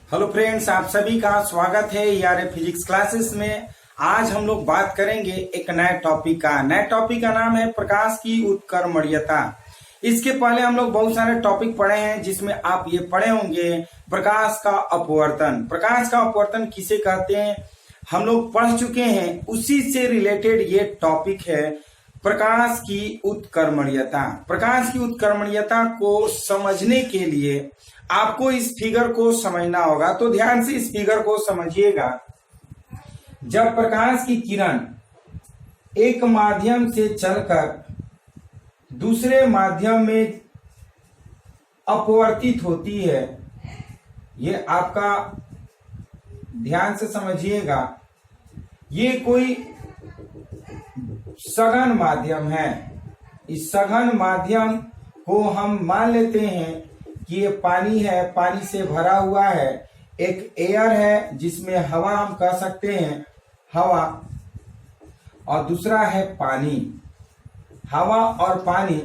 Hello friends, आप सभी का स्वागत है ईआरए फिजिक्स क्लासेस में। आज हम लोग बात करेंगे एक नए टॉपिक का। नए टॉपिक का नाम है प्रकाश की उत्कर्मणीयता। इसके पहले हम लोग बहुत सारे टॉपिक पढ़े हैं, जिसमें आप ये पढ़े होंगे प्रकाश का अपवर्तन। प्रकाश का अपवर्तन किसे कहते हैं हम लोग पढ़ चुके हैं। उसी से रिलेटेड ये टॉपिक है प्रकाश की उत्कर्मणीयता। प्रकाश की उत्कर्मणीयता को समझने के लिए आपको इस फिगर को समझना होगा, तो ध्यान से इस फिगर को समझिएगा। जब प्रकाश की किरण एक माध्यम से चलकर दूसरे माध्यम में अपवर्तित होती है, ये आपका ध्यान से समझिएगा। ये कोई सघन माध्यम है। इस सघन माध्यम को हम मान लेते हैं कि ये पानी है, पानी से भरा हुआ है। एक एयर है जिसमें हवा हम कह सकते हैं हवा, और दूसरा है पानी। हवा और पानी,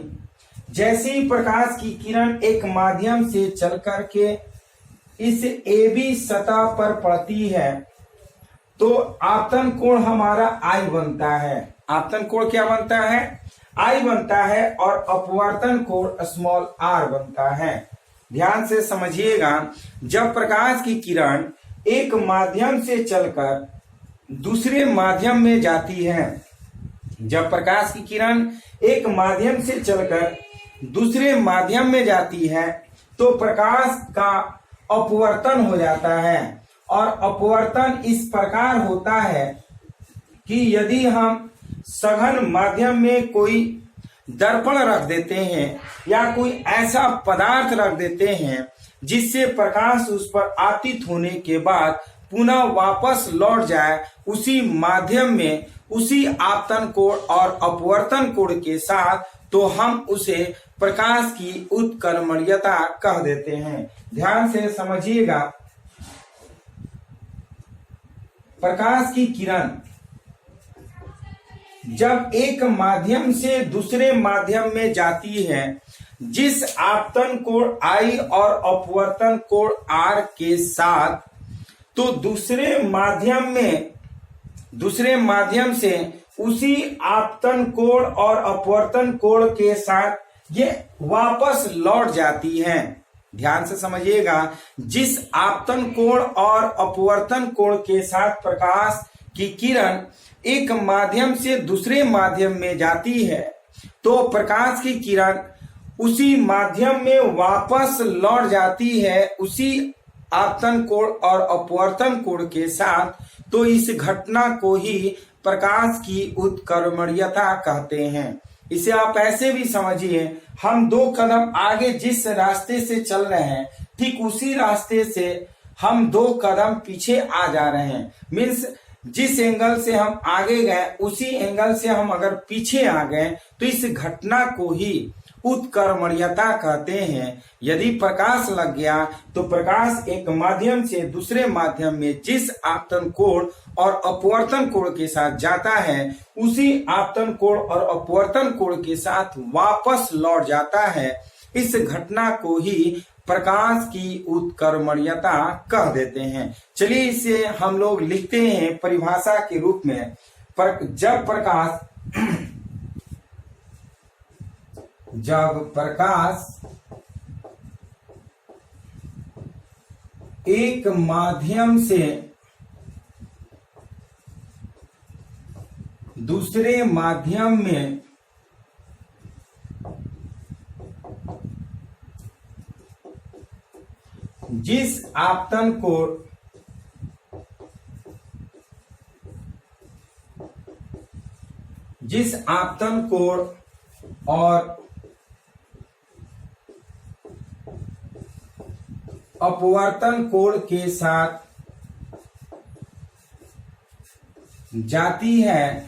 जैसे ही प्रकाश की किरण एक माध्यम से चल करके इस AB सतह पर पड़ती है, तो आपतन कोण हमारा I बनता है। आपतन कोण क्या बनता है? I बनता है, और अपवर्तन कोण स्मॉल r बनता है। ध्यान से समझिएगा। जब प्रकाश की किरण एक माध्यम से चलकर दूसरे माध्यम में जाती है, जब प्रकाश की किरण एक माध्यम से चलकर दूसरे माध्यम में जाती है, तो प्रकाश का अपवर्तन हो जाता है। और अपवर्तन इस प्रकार होता है कि यदि हम सघन माध्यम में कोई दर्पण रख देते हैं या कोई ऐसा पदार्थ रख देते हैं जिससे प्रकाश उस पर आपतित होने के बाद पुनः वापस लौट जाए उसी माध्यम में, उसी आपतन कोण और अपवर्तन कोण के साथ, तो हम उसे प्रकाश की उत्कर्मणीयता कह देते हैं। ध्यान से समझिएगा। प्रकाश की किरण जब एक माध्यम से दूसरे माध्यम में जाती है, जिस आपतन कोण I और अपवर्तन कोण R के साथ, तो दूसरे माध्यम से उसी आपतन कोण और अपवर्तन कोण के साथ ये वापस लौट जाती है। ध्यान से समझिएगा। जिस आपतन कोण और अपवर्तन कोण के साथ प्रकाश की किरण एक माध्यम से दूसरे माध्यम में जाती है, तो प्रकाश की किरण उसी माध्यम में वापस लौट जाती है उसी आपतन कोण और अपवर्तन कोण के साथ। तो इस घटना को ही प्रकाश की उत्कर्मणीयता कहते हैं। इसे आप ऐसे भी समझिए, हम 2 कदम आगे जिस रास्ते से चल रहे हैं, ठीक उसी रास्ते से हम 2 कदम पीछे आ जा रहे हैं। मीन्स जिस एंगल से हम आगे गए उसी एंगल से हम अगर पीछे आ गए, तो इस घटना को ही उत्कर्मणीयता कहते हैं। यदि प्रकाश लग गया, तो प्रकाश एक माध्यम से दूसरे माध्यम में जिस आपतन कोण और अपवर्तन कोण के साथ जाता है, उसी आपतन कोण और अपवर्तन कोण के साथ वापस लौट जाता है। इस घटना को ही प्रकाश की उत्कर्मणीयता कह देते हैं। चलिए इसे हम लोग लिखते हैं परिभाषा के रूप में। जब प्रकाश एक माध्यम से दूसरे माध्यम में जिस आपतन कोण और अपवर्तन कोण के साथ जाती है,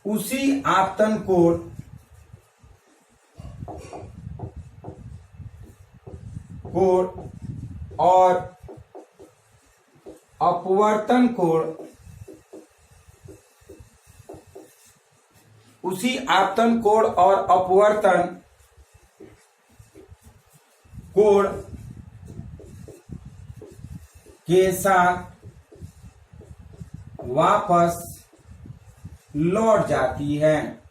उसी आपतन कोण और अपवर्तन कोण, उसी आपतन कोण और अपवर्तन कोण के साथ वापस लौट जाती है।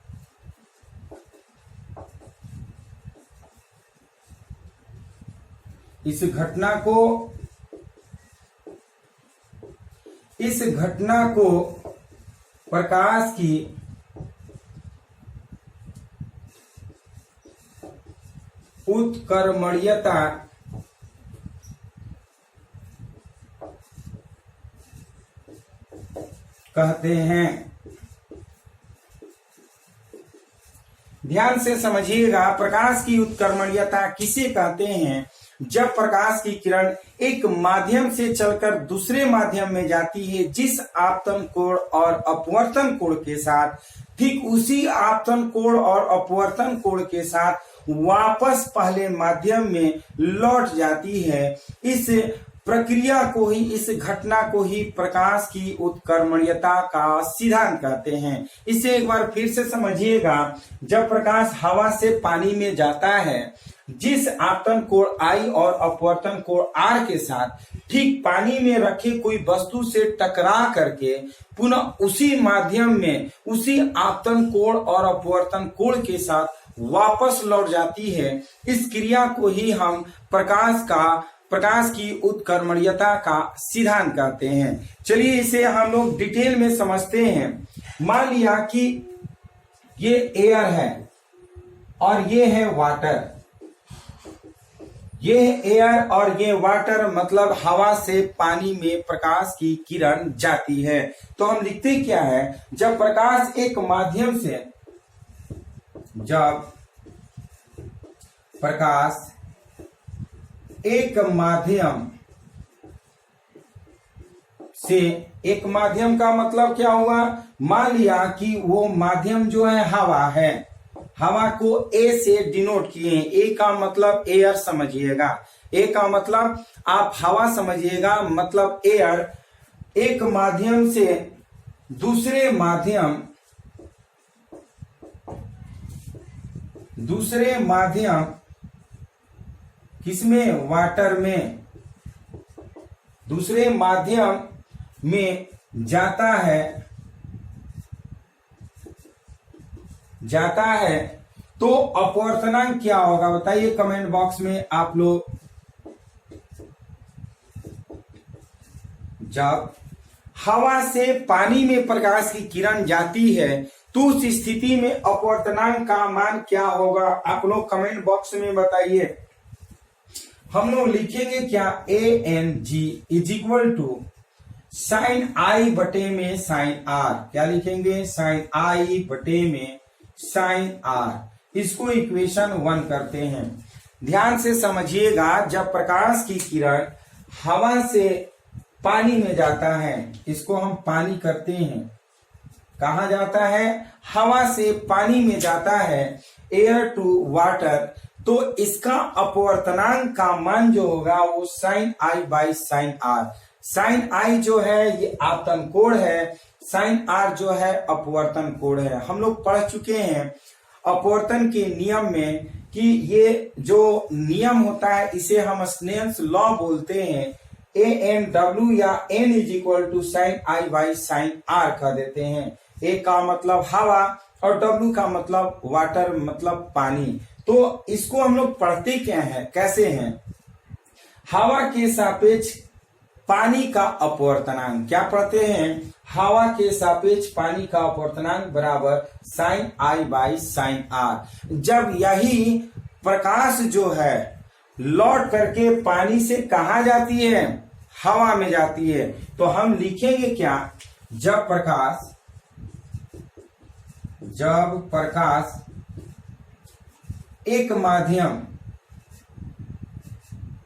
इस घटना को प्रकाश की उत्कर्मण्यता कहते हैं। ध्यान से समझिएगा, प्रकाश की उत्कर्मण्यता किसे कहते हैं? जब प्रकाश की किरण एक माध्यम से चलकर दूसरे माध्यम में जाती है, जिस आपतन कोण और अपवर्तन कोण के साथ, ठीक उसी आपतन कोण और अपवर्तन कोण के साथ वापस पहले माध्यम में लौट जाती है। इस प्रक्रिया को ही, इस घटना को ही प्रकाश की उत्कर्मण्यता का सिद्धांत कहते हैं। इसे एक बार फिर से समझिएगा। जब प्रकाश हवा से पानी में जाता है, जिस आपतन कोण I और अपवर्तन कोण R के साथ, ठीक पानी में रखे कोई वस्तु से टकरा करके पुनः उसी माध्यम में उसी आपतन कोण और अपवर्तन कोण के साथ वापस लौट जाती है, इस क्रिया को ही हम प्रकाश की उत्कर्मण्यता का सिद्धांत कहते हैं। चलिए इसे हम लोग डिटेल में समझते हैं। मान लिया कि ये एयर है और ये है वाटर। ये एयर और ये वाटर मतलब हवा से पानी में प्रकाश की किरण जाती है। तो हम लिखते क्या है, जब प्रकाश एक माध्यम से, जब प्रकाश एक माध्यम से, एक माध्यम का मतलब क्या हुआ? मान लिया कि वो माध्यम जो है हवा है, हवा को ए से डिनोट किए हैं। ए का मतलब एयर समझिएगा, ए का मतलब आप हवा समझिएगा, मतलब एयर एक माध्यम से दूसरे माध्यम किसमें? वाटर में, दूसरे माध्यम में जाता है तो अपवर्तनांक क्या होगा बताइए कमेंट बॉक्स में आप लोग। जब हवा से पानी में प्रकाश की किरण जाती है तो उस स्थिति में अपवर्तनांक का मान क्या होगा? आप लोग कमेंट बॉक्स में बताइए। हम लोग लिखेंगे क्या? ANG is equal to sine I बटे में साइन R। क्या लिखेंगे? साइन I बटे में साइन R। इसको इक्वेशन 1 करते हैं। ध्यान से समझिएगा, जब प्रकाश की किरण हवा से पानी में जाता है, इसको हम पानी करते हैं। कहा जाता है? हवा से पानी में जाता है, एयर टू वाटर। तो इसका अपवर्तनांक का मान जो होगा वो sine I by sine R। Sine I जो है ये आपतन कोण है, साइन R जो है अपवर्तन कोण है। हम लोग पढ़ चुके हैं अपवर्तन के नियम में कि ये जो नियम होता है इसे हम स्नेल्स लॉ बोलते हैं। ANW या N is equal to sine I by sine R कह देते हैं। A का मतलब हवा और W का मतलब वाटर, मतलब पानी। तो इसको हम लोग पढ़ते क्या है, कैसे हैं? हवा के सापेक्ष पानी का अपवर्तनांक। क्या पढ़ते हैं? हवा के सापेक्ष पानी का अपवर्तनांक बराबर sine I by sine R। जब यही प्रकाश जो है लौट करके पानी से कहा जाती है? हवा में जाती है। तो हम लिखेंगे क्या? जब प्रकाश एक माध्यम,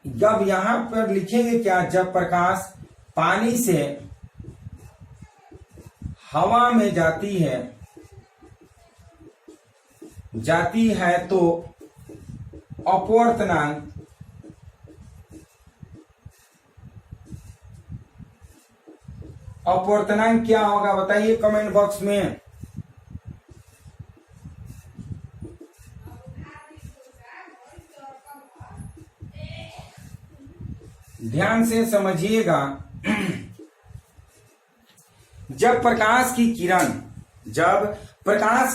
जब यहां पर लिखेंगे क्या? जब प्रकाश पानी से हवा में जाती है तो अपवर्तनांक क्या होगा बताइए कमेंट बॉक्स में। ध्यान से समझिएगा। जब प्रकाश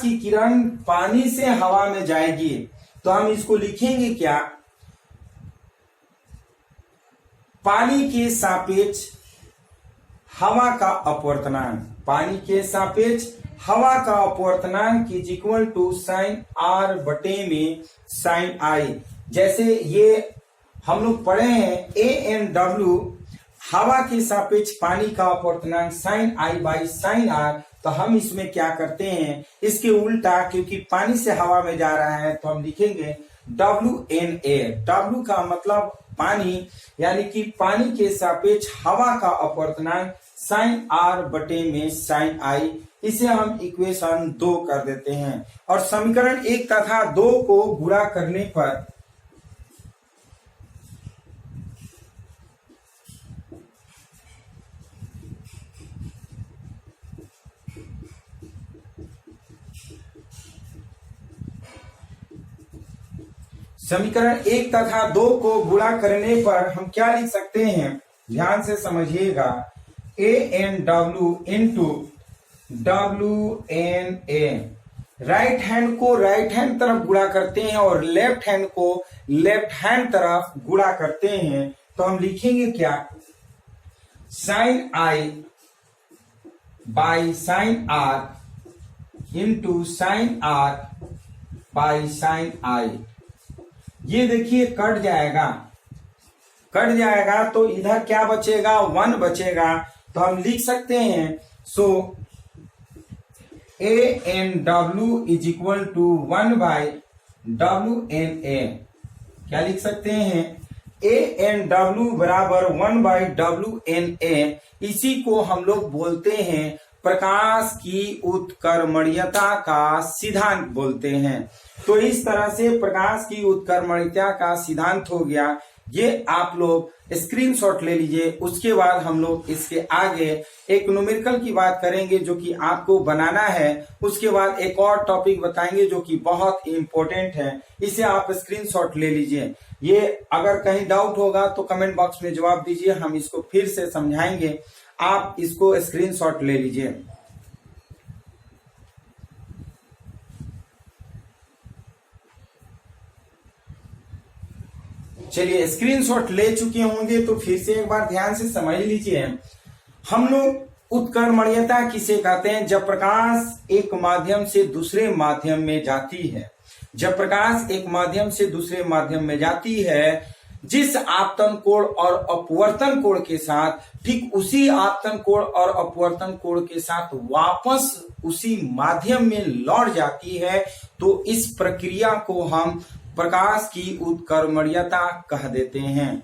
की किरण पानी से हवा में जाएगी तो हम इसको लिखेंगे क्या? पानी के सापेक्ष हवा का अपवर्तनांक, पानी के सापेक्ष हवा का अपवर्तनांक is equal to sine R बटे में साइन आई। जैसे ये हम लोग पढ़े हैं ए एन डब्ल्यू, हवा के सापेक्ष पानी का अपवर्तनांक sine I by sine R. तो हम इसमें क्या करते हैं, इसके उल्टा, क्योंकि पानी से हवा में जा रहा है तो हम लिखेंगे डब्ल्यू एन ए। डब्ल्यू का मतलब पानी, यानी कि पानी के सापेक्ष हवा का अपवर्तनांक साइन आर बटे में साइन आई। इसे हम इक्वेशन 2 कर देते हैं और समीकरण 1 तथा 2 को गुणा करने पर समीकरण 1 तथा 2 को गुणा करने पर हम क्या लिख सकते हैं, ध्यान से समझिएगा। A N W into W N A. Right hand को राइट हैंड तरफ गुणा करते हैं और लेफ्ट हैंड को लेफ्ट हैंड तरफ गुणा करते हैं तो हम लिखेंगे क्या, sine I by sine R into sine R by sine I. ये देखिए कट जाएगा तो इधर क्या बचेगा, 1 बचेगा। तो हम लिख सकते हैं so A N W is equal to 1 by W N A. क्या लिख सकते हैं, ए एन डब्ल्यू बराबर 1 बाई डब्ल्यू एन ए। इसी को हम लोग बोलते हैं प्रकाश की उत्कर्मणीयता का सिद्धांत बोलते हैं। तो इस तरह से प्रकाश की उत्कर्मणीयता का सिद्धांत हो गया। ये आप लोग स्क्रीनशॉट ले लीजिए। उसके बाद हम लोग इसके आगे एक न्यूमेरिकल की बात करेंगे जो कि आपको बनाना है। उसके बाद एक और टॉपिक बताएंगे जो कि बहुत इंपॉर्टेंट है, इसे आप स्क्रीनशॉट ले लीजिए। ये अगर कहीं डाउट होगा तो कमेंट बॉक्स में जवाब दीजिए, हम इसको फिर से समझाएंगे। आप इसको स्क्रीनशॉट ले लीजिए। चलिए, स्क्रीनशॉट ले चुके होंगे तो फिर से एक बार ध्यान से समझ लीजिए। हम लोग उत्कर्मणीयता किसे कहते हैं, जब प्रकाश एक माध्यम से दूसरे माध्यम में जाती है। जब प्रकाश एक माध्यम से दूसरे माध्यम में जाती है, जिस आपतन कोण और अपवर्तन कोण के साथ, ठीक उसी आपतन कोण और अपवर्तन कोण के साथ वापस उसी माध्यम में लौट जाती है, तो इस प्रक्रिया को हम प्रकाश की उत्कर्मणीयता कह देते हैं।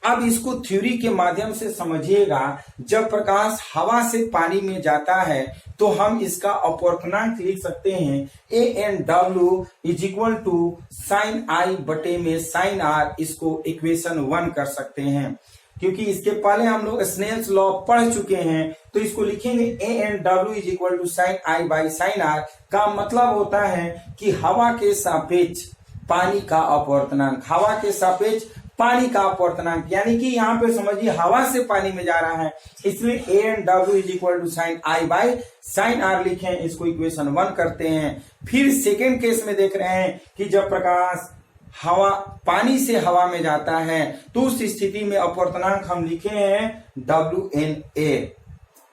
अब इसको थ्योरी के माध्यम से समझिएगा। जब प्रकाश हवा से पानी में जाता है तो हम इसका अपवर्तनांक लिख सकते हैं A N W is equal to sine I बटे में साइन आर। इसको इक्वेशन 1 कर सकते हैं, क्योंकि इसके पहले हम लोग स्नेल्स लॉ पढ़ चुके हैं। तो इसको लिखेंगे A N W is equal to sine I by sine R. का मतलब होता है कि हवा के सापेक्ष पानी का अपवर्तनांक, हवा के सापेक्ष पानी का अपवर्तनांक, यानी कि यहाँ पे समझिए हवा से पानी में जा रहा है, इसलिए A N W is equal to sine I by sine R लिखें। इसको इक्वेशन 1 करते हैं। फिर सेकेंड केस में देख रहे हैं कि जब प्रकाश पानी से हवा में जाता है तो उस स्थिति में अपवर्तनांक हम लिखे हैं डब्ल्यू एन ए।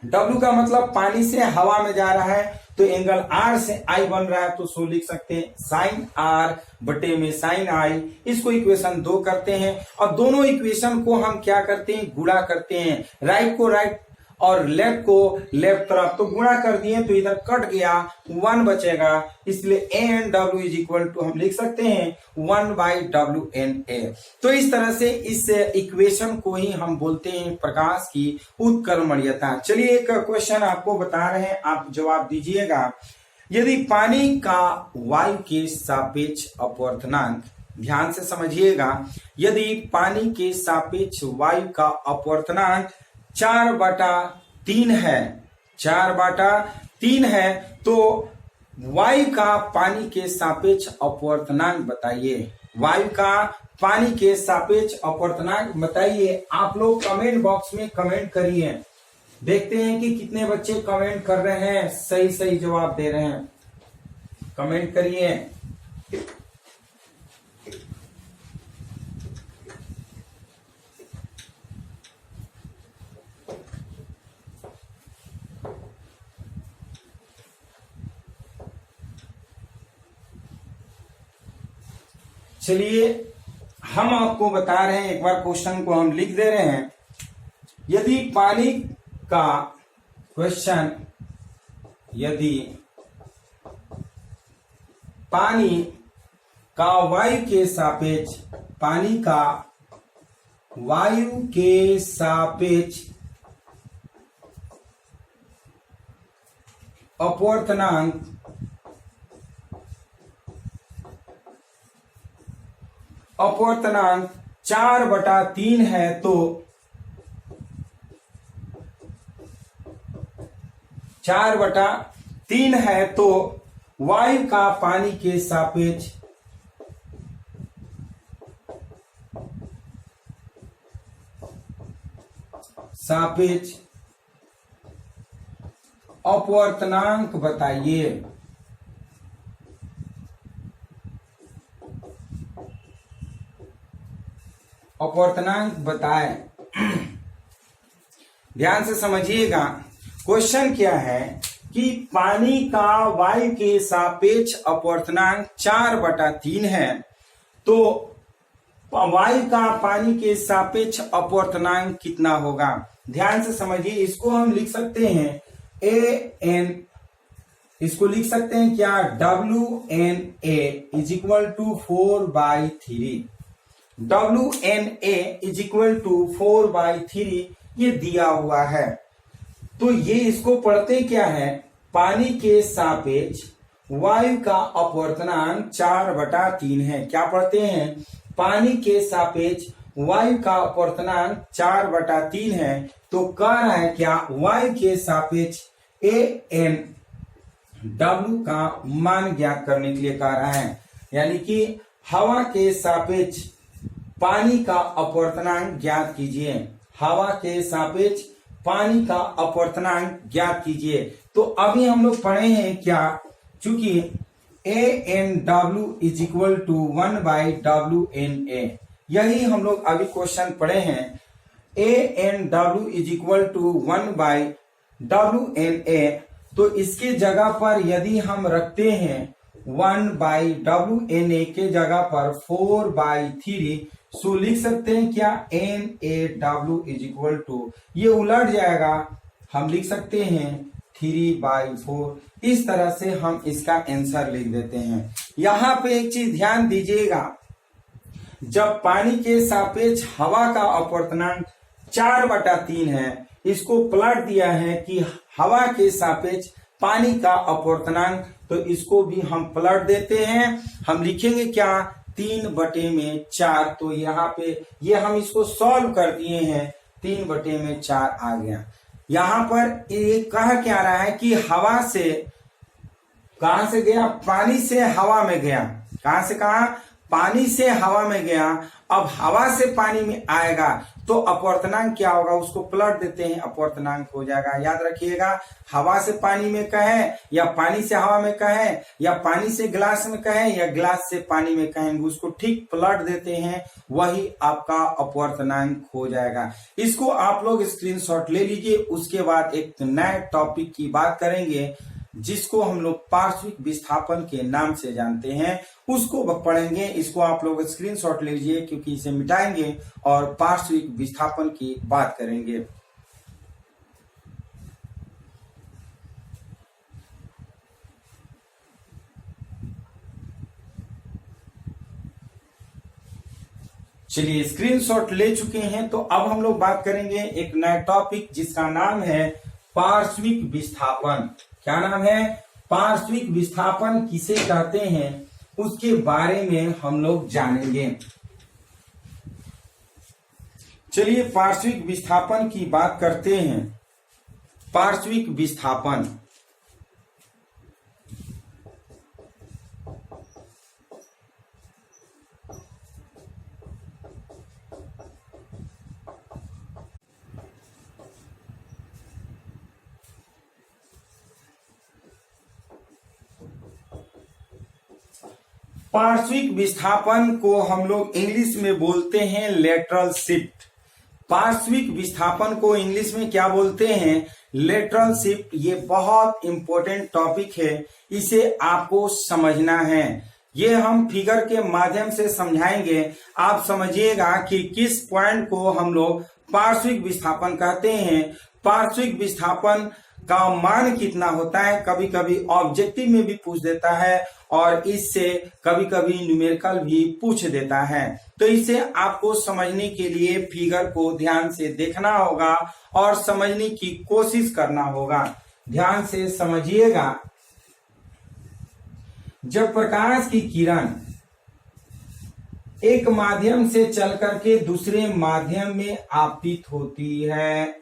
डब्ल्यू का मतलब पानी से हवा में जा रहा है, तो एंगल आर से आई बन रहा है, तो सो लिख सकते हैं साइन आर बटे में साइन आई। इसको इक्वेशन 2 करते हैं और दोनों इक्वेशन को हम क्या करते हैं, गुणा करते हैं। राइट को राइट और लेफ्ट को लेफ्ट तरफ, तो गुणा कर दिए तो इधर कट गया, 1 बचेगा। इसलिए A N W is equal to हम लिख सकते हैं 1 बाई डब्ल्यू एन ए। तो इस तरह से इस इक्वेशन को ही हम बोलते हैं प्रकाश की उत्कर्मणीयता। चलिए, एक क्वेश्चन आपको बता रहे हैं, आप जवाब दीजिएगा। यदि पानी का वायु के सापेक्ष अपवर्तनांक, ध्यान से समझिएगा, यदि पानी के सापेक्ष वायु का अपवर्तनांक 4/3 है, 4/3 है, तो वायु का पानी के सापेक्ष अपवर्तनांक बताइए। वायु का पानी के सापेक्ष अपवर्तनांक बताइए। आप लोग कमेंट बॉक्स में कमेंट करिए, देखते हैं कि कितने बच्चे कमेंट कर रहे हैं, सही सही जवाब दे रहे हैं। कमेंट करिए। चलिए हम आपको बता रहे हैं, एक बार क्वेश्चन को हम लिख दे रहे हैं। यदि पानी का क्वेश्चन, यदि पानी का वायु के सापेक्ष, पानी का वायु के सापेक्ष अपवर्तनांक 4/3 है तो 4/3 है तो वायु का पानी के सापेक्ष अपवर्तनांक बताइए। अपवर्तनांक बताएं। ध्यान से समझिएगा, क्वेश्चन क्या है कि पानी का वायु के सापेक्ष अपवर्तनांक 4/3 है तो वायु का पानी के सापेक्ष अपवर्तनांक कितना होगा। ध्यान से समझिए, इसको हम लिख सकते हैं AN, इसको लिख सकते हैं क्या, WNA is equal to 4/3। WNA is equal to 4/3 ये दिया हुआ है। तो ये इसको पढ़ते क्या है, पानी के सापेक्ष वायु का अपवर्तनांक 4/3 है। क्या पढ़ते हैं, पानी के सापेक्ष वायु का अपवर्तनांक 4/3 है। तो कह रहा है क्या, वायु के सापेक्ष AN W का मान ज्ञात करने के लिए कह रहा है। यानी कि हवा के सापेक्ष पानी का अपवर्तनांक ज्ञात कीजिए। हवा के सापेक्ष पानी का अपवर्तनांक ज्ञात कीजिए। तो अभी हम लोग पढ़े हैं क्या, चूंकि ANW is equal to 1/WNA, यही हम लोग अभी क्वेश्चन पढ़े हैं। ANW is equal to 1/WNA, तो इसके जगह पर यदि हम रखते हैं 1/WNA के जगह पर 4/3, सो लिख सकते हैं क्या, NaW इज इक्वल टू, ये उलट जाएगा, हम लिख सकते हैं 3/4। इस तरह से हम इसका आंसर लिख देते हैं। यहां पे एक चीज ध्यान दीजिएगा, जब पानी के सापेक्ष हवा का अपवर्तनांक 4/3 है, इसको पलट दिया है कि हवा के सापेक्ष पानी का अपवर्तनांक, तो इसको भी हम पलट देते हैं। हम लिखेंगे क्या, 3/4। तो यहाँ पे ये हम इसको सॉल्व कर दिए हैं, 3/4 आ गया। यहाँ पर ये कह क्या रहा है कि हवा से कहां से गया, पानी से हवा में गया। कहां से कहा, पानी से हवा में गया। अब हवा से पानी में आएगा तो अपवर्तनांक क्या होगा, उसको पलट देते हैं, अपवर्तनांक हो जाएगा। याद रखिएगा, हवा से पानी में कहे या पानी से हवा में कहे या पानी से गिलास में कहे या गिलास से पानी में कहेंगे, उसको ठीक पलट देते हैं, वही आपका अपवर्तनांक हो जाएगा। इसको आप लोग स्क्रीनशॉट ले लीजिए। उसके बाद एक नए टॉपिक की बात करेंगे जिसको हम लोग पार्श्विक विस्थापन के नाम से जानते हैं, उसको पढ़ेंगे। इसको आप लोग स्क्रीनशॉट ले लीजिए क्योंकि इसे मिटाएंगे और पार्श्विक विस्थापन की बात करेंगे। चलिए स्क्रीनशॉट ले चुके हैं, तो अब हम लोग बात करेंगे एक नया टॉपिक जिसका नाम है पार्श्विक विस्थापन। क्या नाम है, पार्श्विक विस्थापन किसे कहते हैं, उसके बारे में हम लोग जानेंगे। चलिए पार्श्विक विस्थापन की बात करते हैं। पार्श्विक विस्थापन, पार्श्विक विस्थापन को हम लोग इंग्लिश में बोलते हैं लेटरल शिफ्ट। पार्श्विक विस्थापन को इंग्लिश में क्या बोलते हैं? Lateral shift. ये बहुत इंपॉर्टेंट टॉपिक है, इसे आपको समझना है। ये हम फिगर के माध्यम से समझाएंगे। आप समझिएगा कि किस पॉइंट को हम लोग पार्श्विक विस्थापन कहते हैं, पार्श्विक विस्थापन का मान कितना होता है। कभी कभी ऑब्जेक्टिव में भी पूछ देता है और इससे कभी कभी न्यूमेरिकल भी पूछ देता है। तो इसे आपको समझने के लिए फिगर को ध्यान से देखना होगा और समझने की कोशिश करना होगा। ध्यान से समझिएगा। जब प्रकाश की किरण एक माध्यम से चल करके दूसरे माध्यम में आपतित होती है,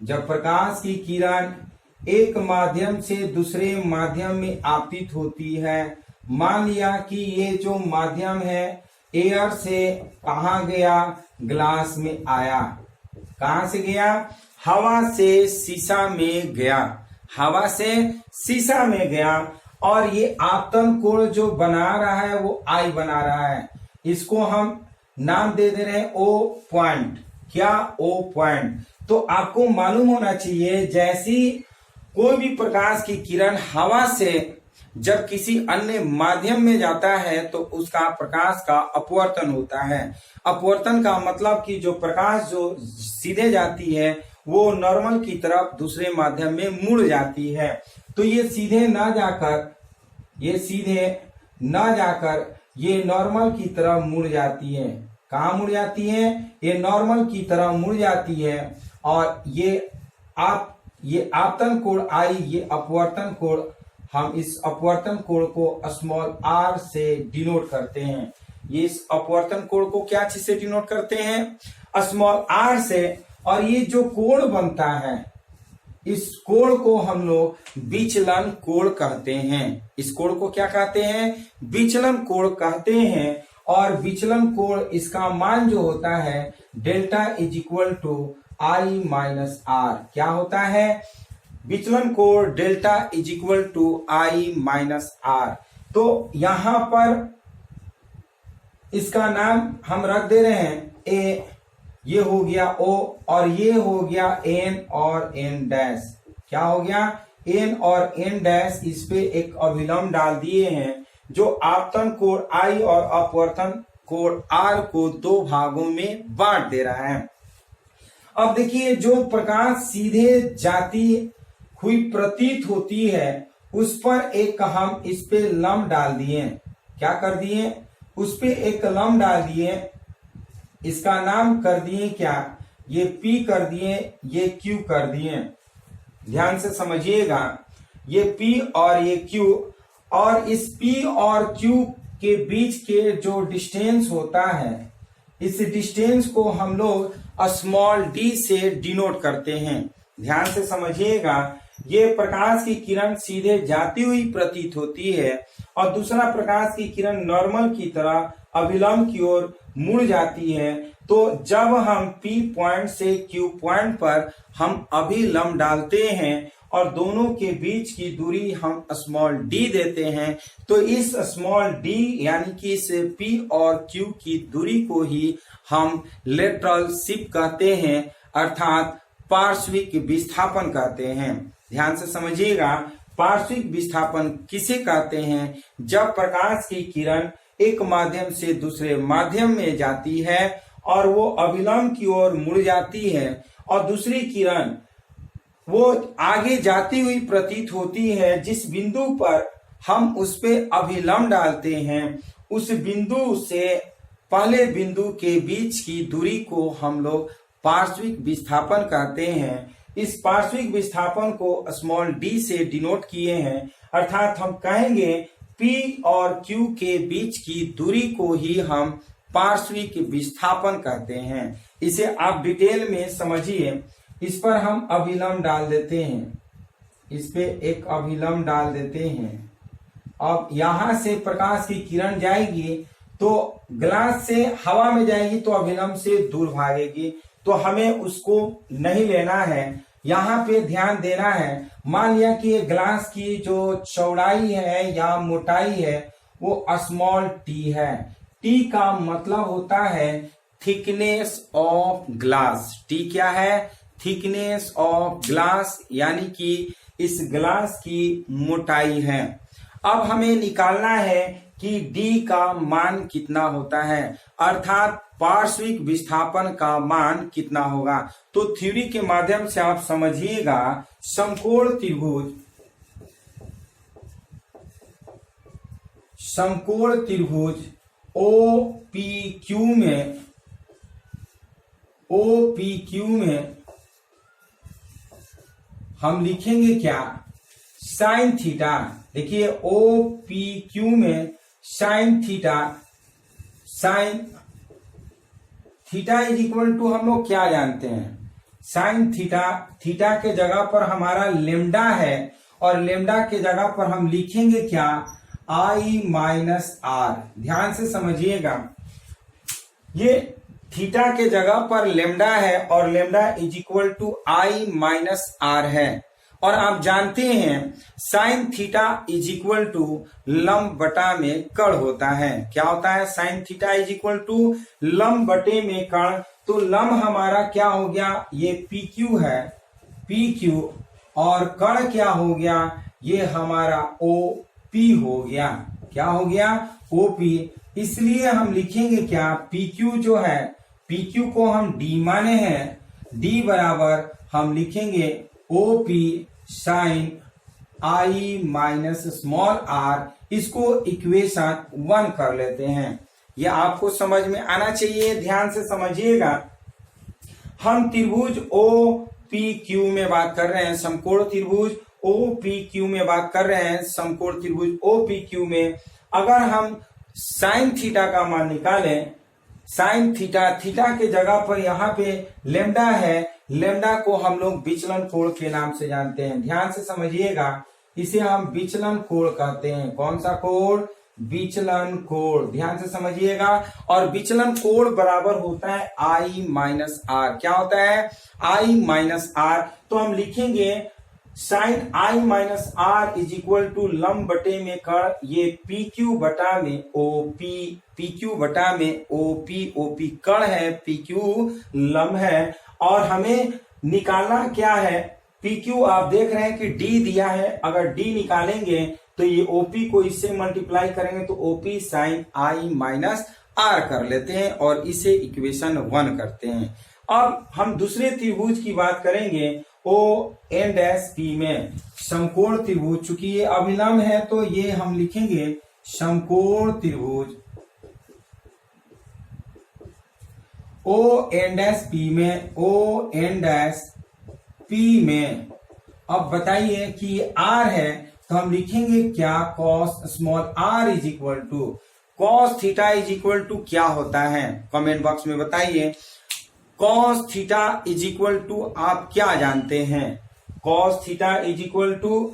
जब प्रकाश की किरण एक माध्यम से दूसरे माध्यम में आपतित होती है, मान लिया कि ये जो माध्यम है एयर से कहाँ गया? ग्लास में आया। कहाँ से गया? हवा से शीशा में गया। हवा से शीशा में गया और ये आपतन कोण जो बना रहा है वो आई बना रहा है। इसको हम नाम दे रहे हैं ओ पॉइंट। क्या? O point. तो आपको मालूम होना चाहिए, जैसी कोई भी प्रकाश की किरण हवा से जब किसी अन्य माध्यम में जाता है तो उसका प्रकाश का अपवर्तन होता है। अपवर्तन का मतलब कि जो प्रकाश जो सीधे जाती है वो नॉर्मल की तरफ दूसरे माध्यम में मुड़ जाती है। तो ये सीधे ना जाकर ये नॉर्मल की तरफ मुड़ जाती है। कहाँ मुड़ जाती है? ये नॉर्मल की तरफ मुड़ जाती है और ये आपतन कोण आई, ये अपवर्तन कोण, हम इस अपवर्तन कोण को स्मॉल r से डिनोट करते हैं। ये इस अपवर्तन कोण को क्या चीज से डिनोट करते हैं? स्मॉल r से। और ये जो कोण बनता है इस कोण को हम लोग विचलन कोण कहते हैं। इस कोण को क्या कहते हैं? विचलन कोण कहते हैं। और विचलन कोण इसका मान जो होता है delta is equal to I minus R. क्या होता है? विचलन कोण delta is equal to I minus R. तो यहां पर इसका नाम हम रख दे रहे हैं ए, ये हो गया ओ और ये हो गया एन और एन डैश। क्या हो गया? एन और एन डैश। इस पे एक अभिलंब डाल दिए हैं जो आपतन कोण आई और अपवर्तन कोण आर को दो भागों में बांट दे रहा है। अब देखिए, जो प्रकाश सीधे जाती हुई प्रतीत होती है उस पर एक हम इस पे लंब डाल दिए। क्या कर दिए? उस पे एक लंब डाल दिए। इसका नाम कर दिए क्या? ये P कर दिए, ये Q कर दिए। ध्यान से समझिएगा, ये P और ये Q, और इस P और Q के बीच के जो डिस्टेंस होता है इस डिस्टेंस को हम लोग स्मॉल d से डिनोट करते हैं। ध्यान से समझिएगा, ये प्रकाश की किरण सीधे जाती हुई प्रतीत होती है और दूसरा प्रकाश की किरण नॉर्मल की तरह अभिलंब की ओर मुड़ जाती है। तो जब हम P पॉइंट से Q पॉइंट पर हम अभिलंब डालते हैं और दोनों के बीच की दूरी हम स्मॉल d देते हैं, तो इस स्मॉल d यानी कि इस P और Q की दूरी को ही हम लेटरल शिफ्ट कहते हैं, अर्थात पार्श्विक विस्थापन कहते हैं। ध्यान से समझिएगा, पार्श्विक विस्थापन किसे कहते हैं? जब प्रकाश की किरण एक माध्यम से दूसरे माध्यम में जाती है और वो अभिलंब की ओर मुड़ जाती है और दूसरी किरण वो आगे जाती हुई प्रतीत होती है। जिस बिंदु पर हम उस पे अभिलंब डालते हैं उस बिंदु से पहले बिंदु के बीच की दूरी को हम लोग पार्श्विक विस्थापन कहते हैं। इस पार्श्विक विस्थापन को स्मॉल d से डिनोट किए हैं, अर्थात हम कहेंगे P और Q के बीच की दूरी को ही हम पार्श्विक विस्थापन कहते हैं। इसे आप डिटेल में समझिए। इस पर हम अभिलंब डाल देते हैं, इस पे एक अभिलंब डाल देते हैं। अब यहां से प्रकाश की किरण जाएगी तो ग्लास से हवा में जाएगी तो अभिलंब से दूर भागेगी, तो हमें उसको नहीं लेना है। यहाँ पे ध्यान देना है, मान लिया कि ये ग्लास की जो चौड़ाई है या मोटाई है वो स्मॉल टी है। टी का मतलब होता है थिकनेस ऑफ ग्लास। टी क्या है? थिकनेस ऑफ ग्लास, यानी कि इस ग्लास की मोटाई है। अब हमें निकालना है कि डी का मान कितना होता है, अर्थात पार्श्विक विस्थापन का मान कितना होगा। तो थ्योरी के माध्यम से आप समझिएगा, समकोण त्रिभुज OPQ में हम लिखेंगे क्या? Sine theta. देखिए OPQ में sine theta is equal to हम लोग क्या जानते हैं? साइन थीटा के जगह पर हमारा लेमडा है, और लेमडा के जगह पर हम लिखेंगे क्या? I minus R. ध्यान से समझिएगा, ये थीटा के जगह पर लेमडा है और lambda is equal to I minus R है। और आप जानते हैं sine theta is equal to लंब बटा में कण होता है। क्या होता है? Sine theta is equal to लंब बटे में कण। तो लंब हमारा क्या हो गया? ये PQ है, PQ, और कण क्या हो गया? ये हमारा OP हो गया। क्या हो गया? OP। इसलिए हम लिखेंगे क्या? PQ जो है, PQ को हम D माने हैं, D बराबर हम लिखेंगे OP sine I minus small r। इसको इक्वेशन 1 कर लेते हैं। ये आपको समझ में आना चाहिए, ध्यान से समझिएगा। हम त्रिभुज OPQ में बात कर रहे हैं, समकोण त्रिभुज OPQ में बात कर रहे हैं। समकोण त्रिभुज OPQ में अगर हम साइन थीटा का मान निकालें, साइन थीटा के जगह पर यहाँ पे लेमडा है, लेमडा को हम लोग विचलन कोण के नाम से जानते हैं। ध्यान से समझिएगा, इसे हम विचलन कोण कहते हैं। कौन सा कोण? विचलन कोण। ध्यान से समझिएगा। और विचलन कोण बराबर होता है I माइनस आर। क्या होता है? I minus R. तो हम लिखेंगे sine I minus R is equal to लंब बटे में कण, ये PQ बटा में OP, PQ बटा में OP कण है, PQ लंब है। और हमें निकालना क्या है? PQ आप देख रहे हैं कि D दिया है, अगर D निकालेंगे तो ये OP को इससे मल्टीप्लाई करेंगे तो OP sine I minus R कर लेते हैं और इसे इक्वेशन 1 करते हैं। अब हम दूसरे त्रिभुज की बात करेंगे ON'P में, समकोण त्रिभुज। चूंकि ये अभिलंब है तो ये हम लिखेंगे समकोण त्रिभुज ON'P में। अब बताइए कि R है तो हम लिखेंगे क्या? Cos small r is equal to cos theta is equal to क्या होता है? कमेंट बॉक्स में बताइए। Cos theta is equal to आप क्या जानते हैं? Cos theta is equal to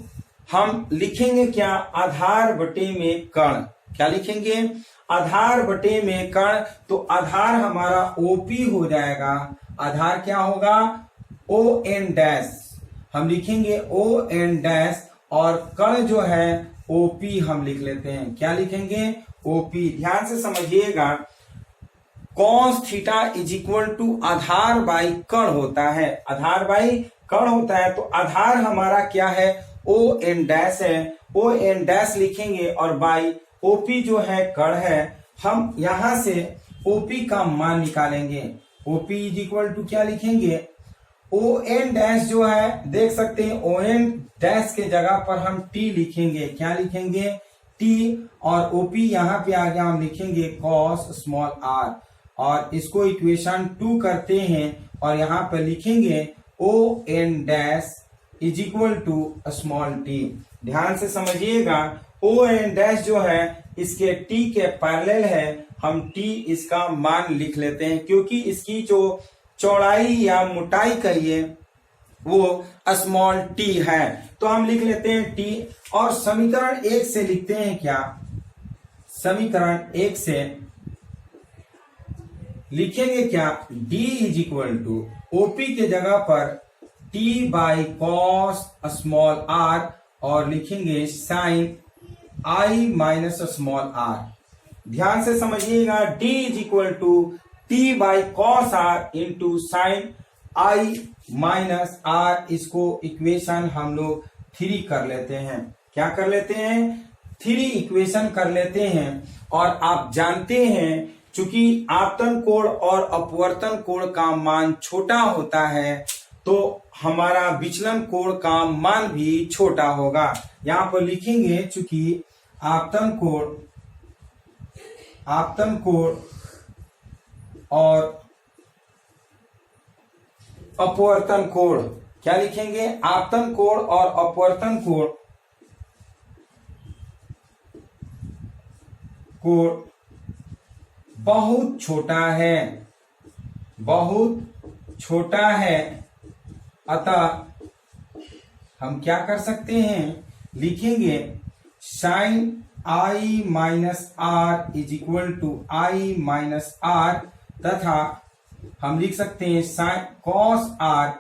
हम लिखेंगे क्या? आधार बटे में कण। क्या लिखेंगे? आधार बटे में कण। तो आधार हमारा OP हो जाएगा। आधार क्या होगा? ON dash. हम लिखेंगे ON डैश, और कण जो है OP हम लिख लेते हैं। क्या लिखेंगे? OP। ध्यान से समझिएगा, cos theta is equal to आधार बाई कण होता है। आधार बाई कण होता है तो आधार हमारा क्या है? ON डैश है। ON डैश लिखेंगे और बाई OP जो है कण है। हम यहां से OP का मान निकालेंगे। OP इज इक्वल टू क्या लिखेंगे? ON डैश जो है देख सकते हैं, ON डैश के जगह पर हम T लिखेंगे। क्या लिखेंगे? T। और OP यहाँ पे आ गया, हम लिखेंगे कॉस स्मॉल r, और इसको इक्वेशन 2 करते हैं और यहाँ पे लिखेंगे ON dash is equal to small t। ध्यान से समझिएगा, ON डैश जो है इसके T के पैरेलल है। हम T इसका मान लिख लेते हैं, क्योंकि इसकी जो चौड़ाई या मोटाई कहिए वो स्मॉल t है। तो हम लिख लेते हैं T, और समीकरण 1 से लिखते हैं क्या? समीकरण 1 से लिखेंगे क्या? D is equal to OP के जगह पर T by cos small r, और लिखेंगे sine I minus small R. ध्यान से समझिएगा, d is equal to T by cos R into sine I minus R. इसको इक्वेशन हम लोग 3 कर लेते हैं। क्या कर लेते हैं? 3 इक्वेशन कर लेते हैं। और आप जानते हैं चूंकि आपतन कोण और अपवर्तन कोण का मान छोटा होता है तो हमारा विचलन कोण का मान भी छोटा होगा। यहां पर लिखेंगे चूंकि आपतन कोण और अपवर्तन कोण, क्या लिखेंगे? आपतन कोण और अपवर्तन कोण बहुत छोटा है, अतः हम क्या कर सकते हैं? लिखेंगे sine I minus R is equal to I minus R, तथा हम लिख सकते हैं sine cos R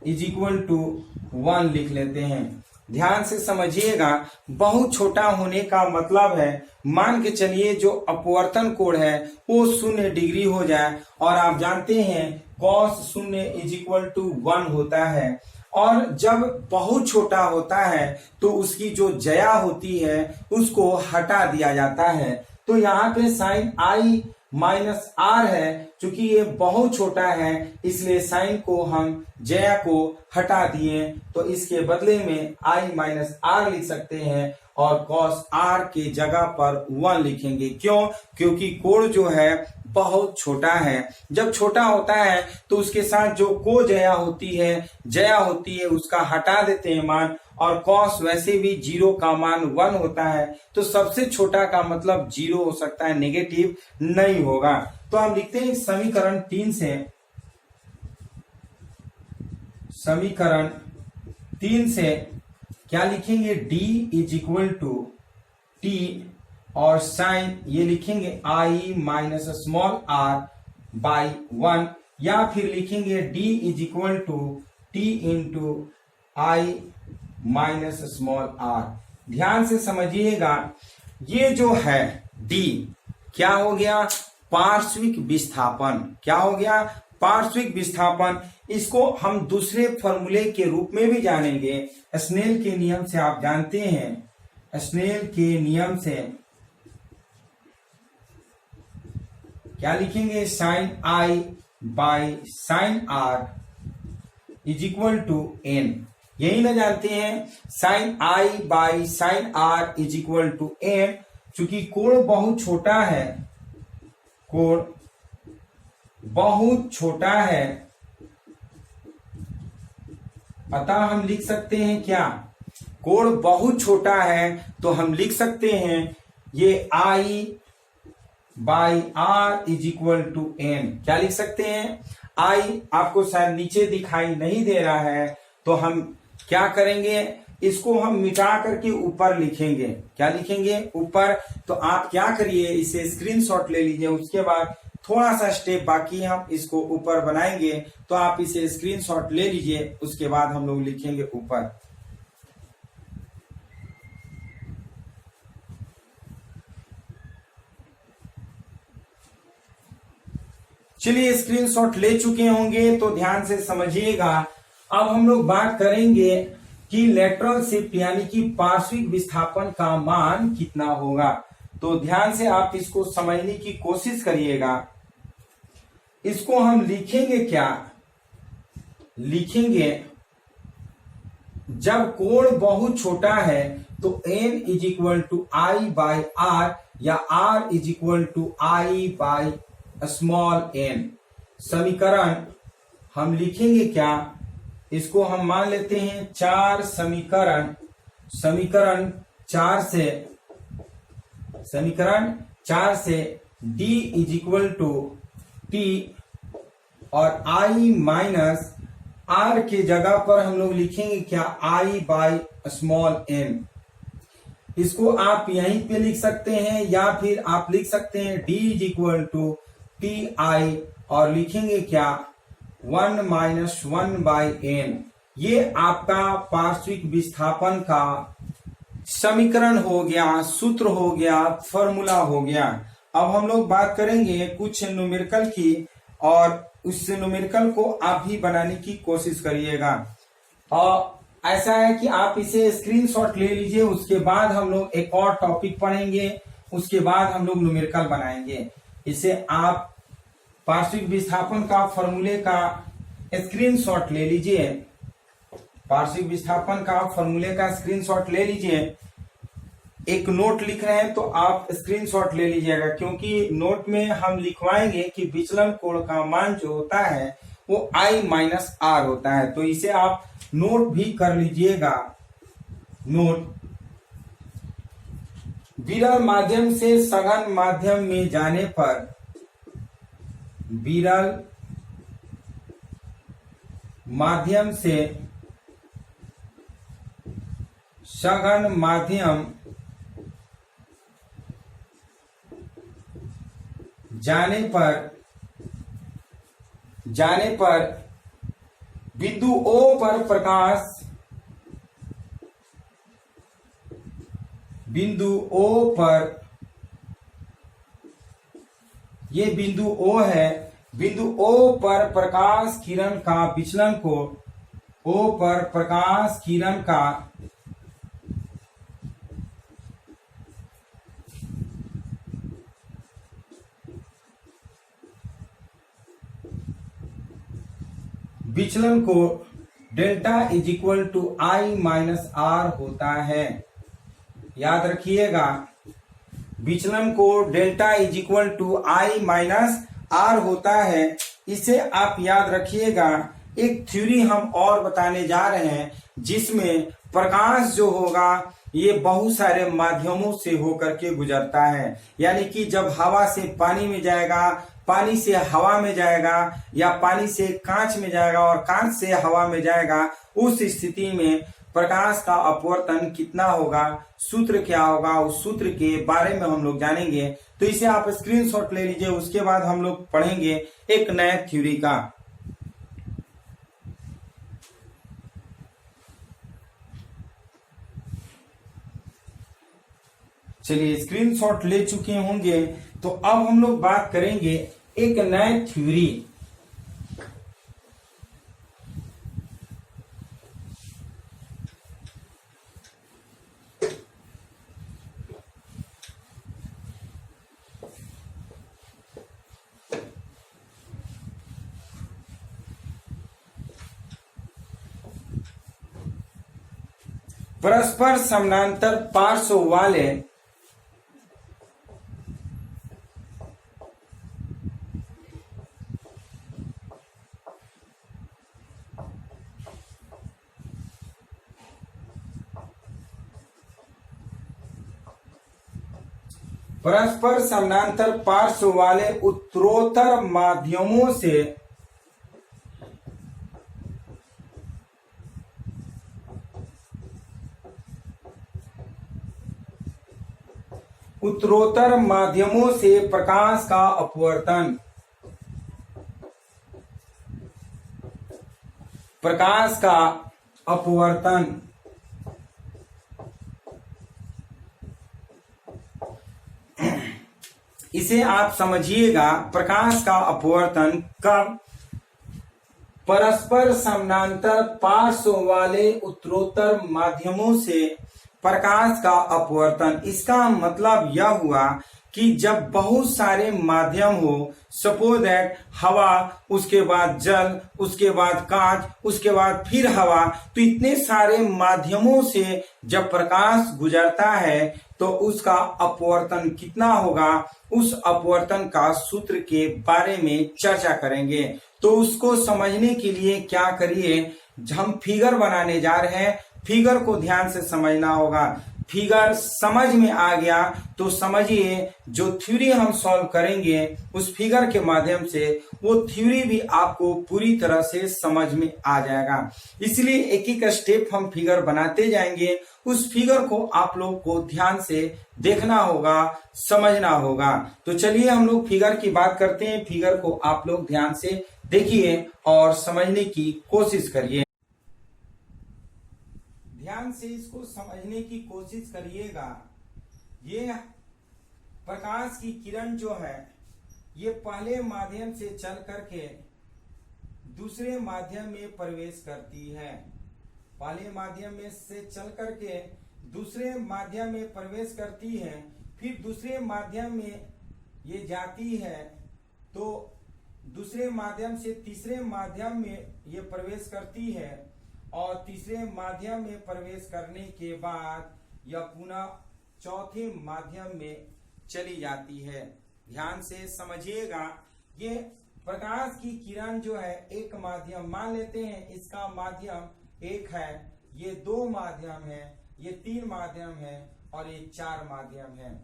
is equal to 1 लिख लेते हैं। ध्यान से समझिएगा, बहुत छोटा होने का मतलब है मान के चलिए जो अपवर्तन कोण है वो 0 डिग्री हो जाए, और आप जानते हैं कॉस 0 इज इक्वल टू 1 होता है। और जब बहुत छोटा होता है तो उसकी जो ज्या होती है उसको हटा दिया जाता है। तो यहाँ पे साइन आई माइनस आर है, चूंकि ये बहुत छोटा है इसलिए साइन को हम ज्या को हटा दिए, तो इसके बदले में आई माइनस आर लिख सकते हैं और कॉस आर के जगह पर 1 लिखेंगे। क्यों? क्योंकि कोण जो है बहुत छोटा है। जब छोटा होता है तो उसके साथ जो को ज्या होती है उसका हटा देते हैं मान, और कॉस वैसे भी 0 का मान 1 होता है, तो सबसे छोटा का मतलब 0 हो सकता है, नेगेटिव नहीं होगा। तो हम लिखते हैं समीकरण 3 से क्या लिखेंगे? d is equal to T और साइन ये लिखेंगे I minus small R by 1, या फिर लिखेंगे d is equal to T into I minus small R. ध्यान से समझिएगा, ये जो है d क्या हो गया? पार्श्विक विस्थापन। क्या हो गया? पार्श्विक विस्थापन। इसको हम दूसरे फॉर्मूले के रूप में भी जानेंगे। स्नेल के नियम से आप जानते हैं, स्नेल के नियम से क्या लिखेंगे? Sine I by sine R is equal to N. यही ना जानते हैं, sine I by sine R is equal to N. चूंकि कोण बहुत छोटा है, अतः हम लिख सकते हैं क्या? कोण बहुत छोटा है तो हम लिख सकते हैं ये I by R is equal to N. क्या लिख सकते हैं? आई आपको शायद नीचे दिखाई नहीं दे रहा है, तो हम क्या करेंगे? इसको हम मिटा करके ऊपर लिखेंगे। क्या लिखेंगे? ऊपर। तो आप क्या करिए, इसे स्क्रीनशॉट ले लीजिए, उसके बाद थोड़ा सा स्टेप बाकी है, हम इसको ऊपर बनाएंगे, तो आप इसे स्क्रीनशॉट ले लीजिए, उसके बाद हम लोग लिखेंगे ऊपर। चलिए, स्क्रीनशॉट ले चुके होंगे तो ध्यान से समझिएगा। अब हम लोग बात करेंगे कि लेटरल शिफ्ट यानी कि पार्श्विक विस्थापन का मान कितना होगा। तो ध्यान से आप इसको समझने की कोशिश करिएगा। इसको हम लिखेंगे क्या? लिखेंगे जब कोण बहुत छोटा है तो n is equal to I by R या r is equal to I by small n। समीकरण हम लिखेंगे क्या? इसको हम मान लेते हैं 4 समीकरण 4 से d is equal to T और i माइनस r के जगह पर हम लोग लिखेंगे क्या? i by small n। इसको आप यहीं पे लिख सकते हैं या फिर आप लिख सकते हैं d is equal to T I और लिखेंगे क्या? 1 माइनस 1 बाई n। ये आपका पार्श्विक विस्थापन का समीकरण हो गया, सूत्र हो गया, फॉर्मूला हो गया। अब हम लोग बात करेंगे कुछ न्यूमेरिकल की, और उस न्यूमेरिकल को आप भी बनाने की कोशिश करिएगा। और ऐसा है कि आप इसे स्क्रीनशॉट ले लीजिए, उसके बाद हम लोग एक और टॉपिक पढ़ेंगे, उसके बाद हम लोग न्यूमेरिकल बनाएंगे। इसे आप पार्श्विक विस्थापन का फॉर्मूले का स्क्रीनशॉट ले लीजिए, पार्श्विक विस्थापन का फॉर्मूले का स्क्रीनशॉट ले लीजिए। एक नोट लिख रहे हैं तो आप स्क्रीनशॉट ले लीजिएगा, क्योंकि नोट में हम लिखवाएंगे कि विचलन कोण का मान जो होता है वो I माइनस R होता है। तो इसे आप नोट भी कर लीजिएगा। नोट, विरल माध्यम से सघन माध्यम में जाने पर, विरल माध्यम से सघन माध्यम जाने पर बिंदु O पर प्रकाश, बिंदु O पर, ये बिंदु O है, बिंदु O पर प्रकाश किरण का विचलन को, O पर प्रकाश किरण का विचलन को delta is equal to I minus R होता है। याद रखिएगा, विचलन को delta is equal to I minus R होता है। इसे आप याद रखिएगा। एक थ्योरी हम और बताने जा रहे हैं, जिसमें प्रकाश जो होगा ये बहुत सारे माध्यमों से होकर के गुजरता है। यानी कि जब हवा से पानी में जाएगा, पानी से हवा में जाएगा, या पानी से कांच में जाएगा और कांच से हवा में जाएगा, उस स्थिति में प्रकाश का अपवर्तन कितना होगा, सूत्र क्या होगा, उस सूत्र के बारे में हम लोग जानेंगे। तो इसे आप स्क्रीनशॉट ले लीजिए, उसके बाद हम लोग पढ़ेंगे एक नया थ्योरी का। चलिए, स्क्रीनशॉट ले चुके होंगे, तो अब हम लोग बात करेंगे एक नए थ्योरी। परस्पर समानांतर पार्श्व वाले परस्पर समानांतर पार्श्व वाले उत्तरोत्तर माध्यमों से प्रकाश का अपवर्तन, प्रकाश का अपवर्तन इसे आप समझिएगा। प्रकाश का अपवर्तन कब? परस्पर समानांतर पार्श्व वाले उत्तरोत्तर माध्यमों से प्रकाश का अपवर्तन। इसका मतलब यह हुआ कि जब बहुत सारे माध्यम हो, सपोज दैट हवा, उसके बाद जल, उसके बाद कांच, उसके बाद फिर हवा, तो इतने सारे माध्यमों से जब प्रकाश गुजरता है तो उसका अपवर्तन कितना होगा, उस अपवर्तन का सूत्र के बारे में चर्चा करेंगे। तो उसको समझने के लिए क्या करिए, हम फिगर बनाने जा रहे हैं, फिगर को ध्यान से समझना होगा। फिगर समझ में आ गया तो समझिए, जो थ्योरी हम सॉल्व करेंगे उस फिगर के माध्यम से, वो थ्योरी भी आपको पूरी तरह से समझ में आ जाएगा। इसलिए एक एक स्टेप हम फिगर बनाते जाएंगे, उस फिगर को आप लोग को ध्यान से देखना होगा, समझना होगा। तो चलिए हम लोग फिगर की बात करते हैं। फिगर को आप लोग ध्यान से देखिए और समझने की कोशिश करिए। ध्यान से इसको समझने की कोशिश करिएगा। ये प्रकाश की किरण जो है ये पहले माध्यम से चल करके दूसरे माध्यम में प्रवेश करती है। पहले माध्यम में से चल करके दूसरे माध्यम में प्रवेश करती है, फिर दूसरे माध्यम में ये जाती है, तो दूसरे माध्यम से तीसरे माध्यम में ये प्रवेश करती है और तीसरे माध्यम में प्रवेश करने के बाद यह पुनः चौथे माध्यम में चली जाती है। ध्यान से समझिएगा, ये प्रकाश की किरण जो है एक माध्यम मान लेते हैं, इसका माध्यम एक है, ये दो माध्यम है, ये तीन माध्यम है और ये चार माध्यम है।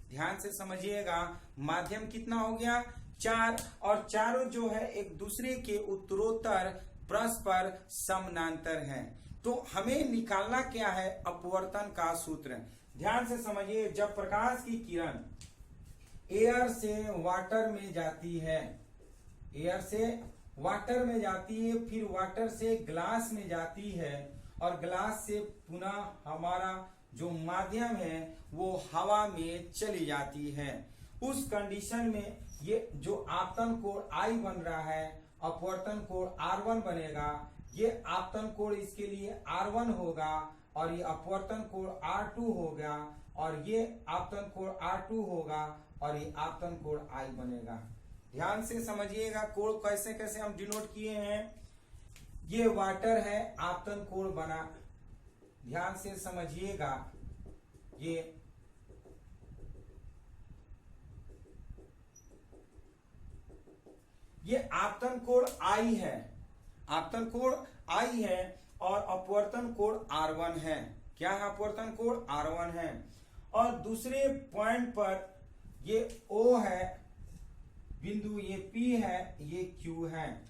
ध्यान से समझिएगा, माध्यम कितना हो गया? चार, और चारों जो है एक दूसरे के उत्तरोत्तर परस्पर समानांतर हैं। तो हमें निकालना क्या है? अपवर्तन का सूत्र। ध्यान से समझिए, जब प्रकाश की किरण एयर से वाटर में जाती है, एयर से वाटर में जाती है, फिर वाटर से ग्लास में जाती है और ग्लास से पुनः हमारा जो माध्यम है वो हवा में चली जाती है। उस कंडीशन में ये जो आपतन कोण I बन रहा है, अपवर्तन कोण R1 बनेगा। ये आपतन कोण इसके लिए R1 होगा और ये अपवर्तन कोण R2 होगा और ये आपतन कोण R2 होगा और ये आपतन कोण I बनेगा। ध्यान से समझिएगा, कोण कैसे कैसे हम डिनोट किए हैं। ये वाटर है, आपतन कोण बना। ध्यान से समझिएगा, ये आपतन कोण I है, आपतन कोण I है और अपवर्तन कोण R1 है। क्या है? अपवर्तन कोण R1 है। और दूसरे पॉइंट पर ये O है बिंदु, ये P है, ये Q है।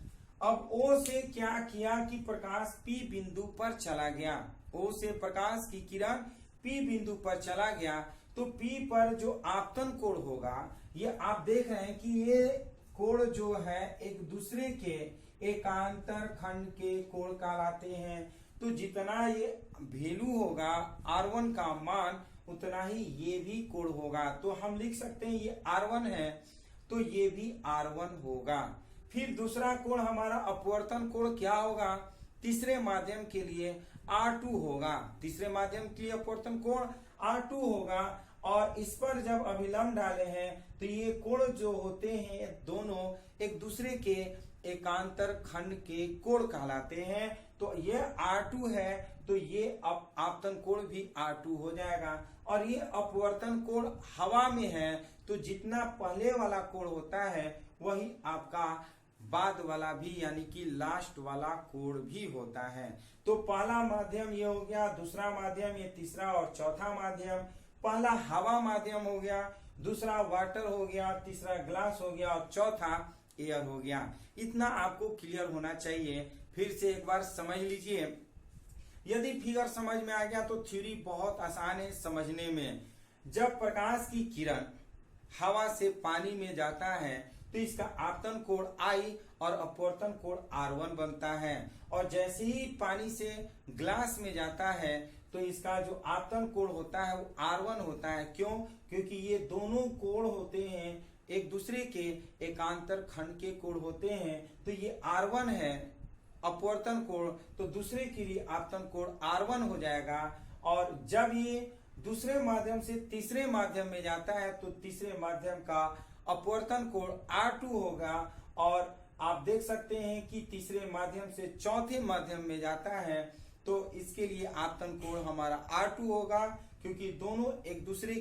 अब O से क्या किया कि प्रकाश P बिंदु पर चला गया। O से प्रकाश की किरण P बिंदु पर चला गया, तो P पर जो आपतन कोण होगा, ये आप देख रहे हैं कि ये कोण जो है एक दूसरे के एकांतर खंड के कोण कहलाते हैं। तो जितना ये वैल्यू होगा R1 का मान, उतना ही ये भी कोण होगा। तो हम लिख सकते हैं ये R1 है तो ये भी R1 होगा। फिर दूसरा कोण हमारा अपवर्तन कोण क्या होगा? तीसरे माध्यम के लिए R2 होगा। तीसरे माध्यम के लिए अपवर्तन कोण R2 होगा और इस पर जब अभिलंब डाले हैं तो ये कोण जो होते हैं दोनों एक दूसरे के एकांतर खंड के कोण कहलाते हैं। तो ये R2 है तो ये आपतन कोण भी R2 हो जाएगा। और ये अपवर्तन कोण हवा में है, तो जितना पहले वाला कोण होता है वही आपका बाद वाला भी यानी कि लास्ट वाला कोण भी होता है। तो पहला माध्यम ये हो गया, दूसरा माध्यम ये, तीसरा और चौथा माध्यम। पहला हवा माध्यम हो गया, दूसरा वाटर हो गया, तीसरा ग्लास हो गया और चौथा एयर हो गया। इतना आपको क्लियर होना चाहिए। फिर से एक बार समझ लीजिए। यदि फिगर समझ में आ गया तो थ्योरी बहुत आसान है समझने में। जब प्रकाश की किरण हवा से पानी में जाता है तो इसका आपतन कोण I और अपवर्तन कोण R1 बनता है। और जैसे ही पानी से ग्लास में जाता है तो इसका जो आपतन कोण होता है वो R1 होता है। क्यों? क्योंकि ये दोनों कोण होते हैं एक दूसरे के एकांतर खंड के कोण होते हैं। तो ये R1 है अपवर्तन कोण, तो दूसरे के लिए आपतन कोण R1 हो जाएगा। और जब ये दूसरे माध्यम से तीसरे माध्यम में जाता है तो तीसरे माध्यम का अपवर्तन कोण R2 होगा। और आप देख सकते हैं कि तीसरे माध्यम से चौथे माध्यम में जाता है तो इसके लिए आपतन कोण हमारा R2 होगा, क्योंकि दोनों एक दूसरे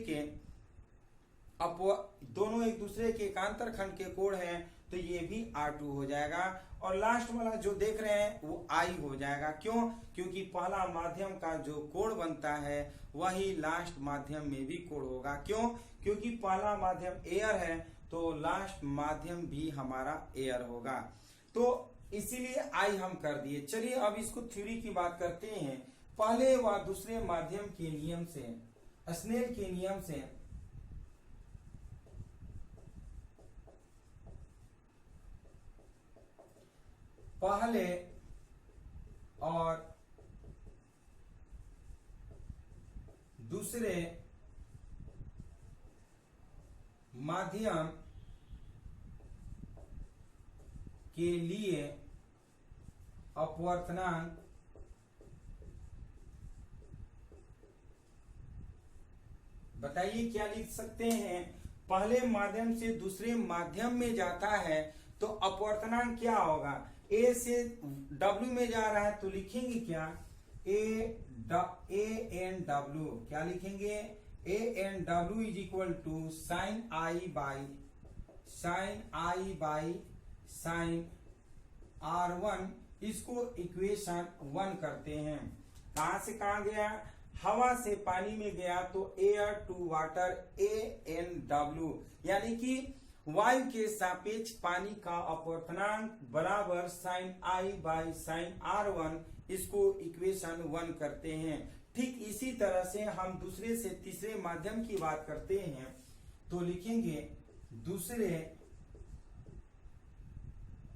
के एकांतर खंड के कोण हैं, तो ये भी R2 हो जाएगा। और लास्ट वाला जो देख रहे हैं वो I हो जाएगा। क्यों? क्योंकि पहला माध्यम का जो कोण बनता है वही लास्ट माध्यम में भी कोण होगा। क्यों? क्योंकि पहला माध्यम एयर है तो लास्ट माध्यम भी हमारा एयर होगा। तो इसीलिए I हम कर दिए। चलिए अब इसको थ्योरी की बात करते हैं। पहले व दूसरे माध्यम के नियम से, स्नेल के नियम से पहले और दूसरे माध्यम के लिए अपवर्तनांक बताइए क्या लिख सकते हैं। पहले माध्यम से दूसरे माध्यम में जाता है तो अपवर्तनांक क्या होगा, ए से डब्ल्यू में जा रहा है तो लिखेंगे क्या, एन डब्ल्यू, क्या लिखेंगे, A N W is equal to sine I by sine R1। इसको इक्वेशन 1 करते हैं। कहां से कहां गया, हवा से पानी में गया तो air to water, A N W, यानी कि वायु के सापेक्ष पानी का अपवर्तनांक बराबर sign I by sine R1। इसको इक्वेशन 1 करते हैं। ठीक इसी तरह से हम दूसरे से तीसरे माध्यम की बात करते हैं तो लिखेंगे दूसरे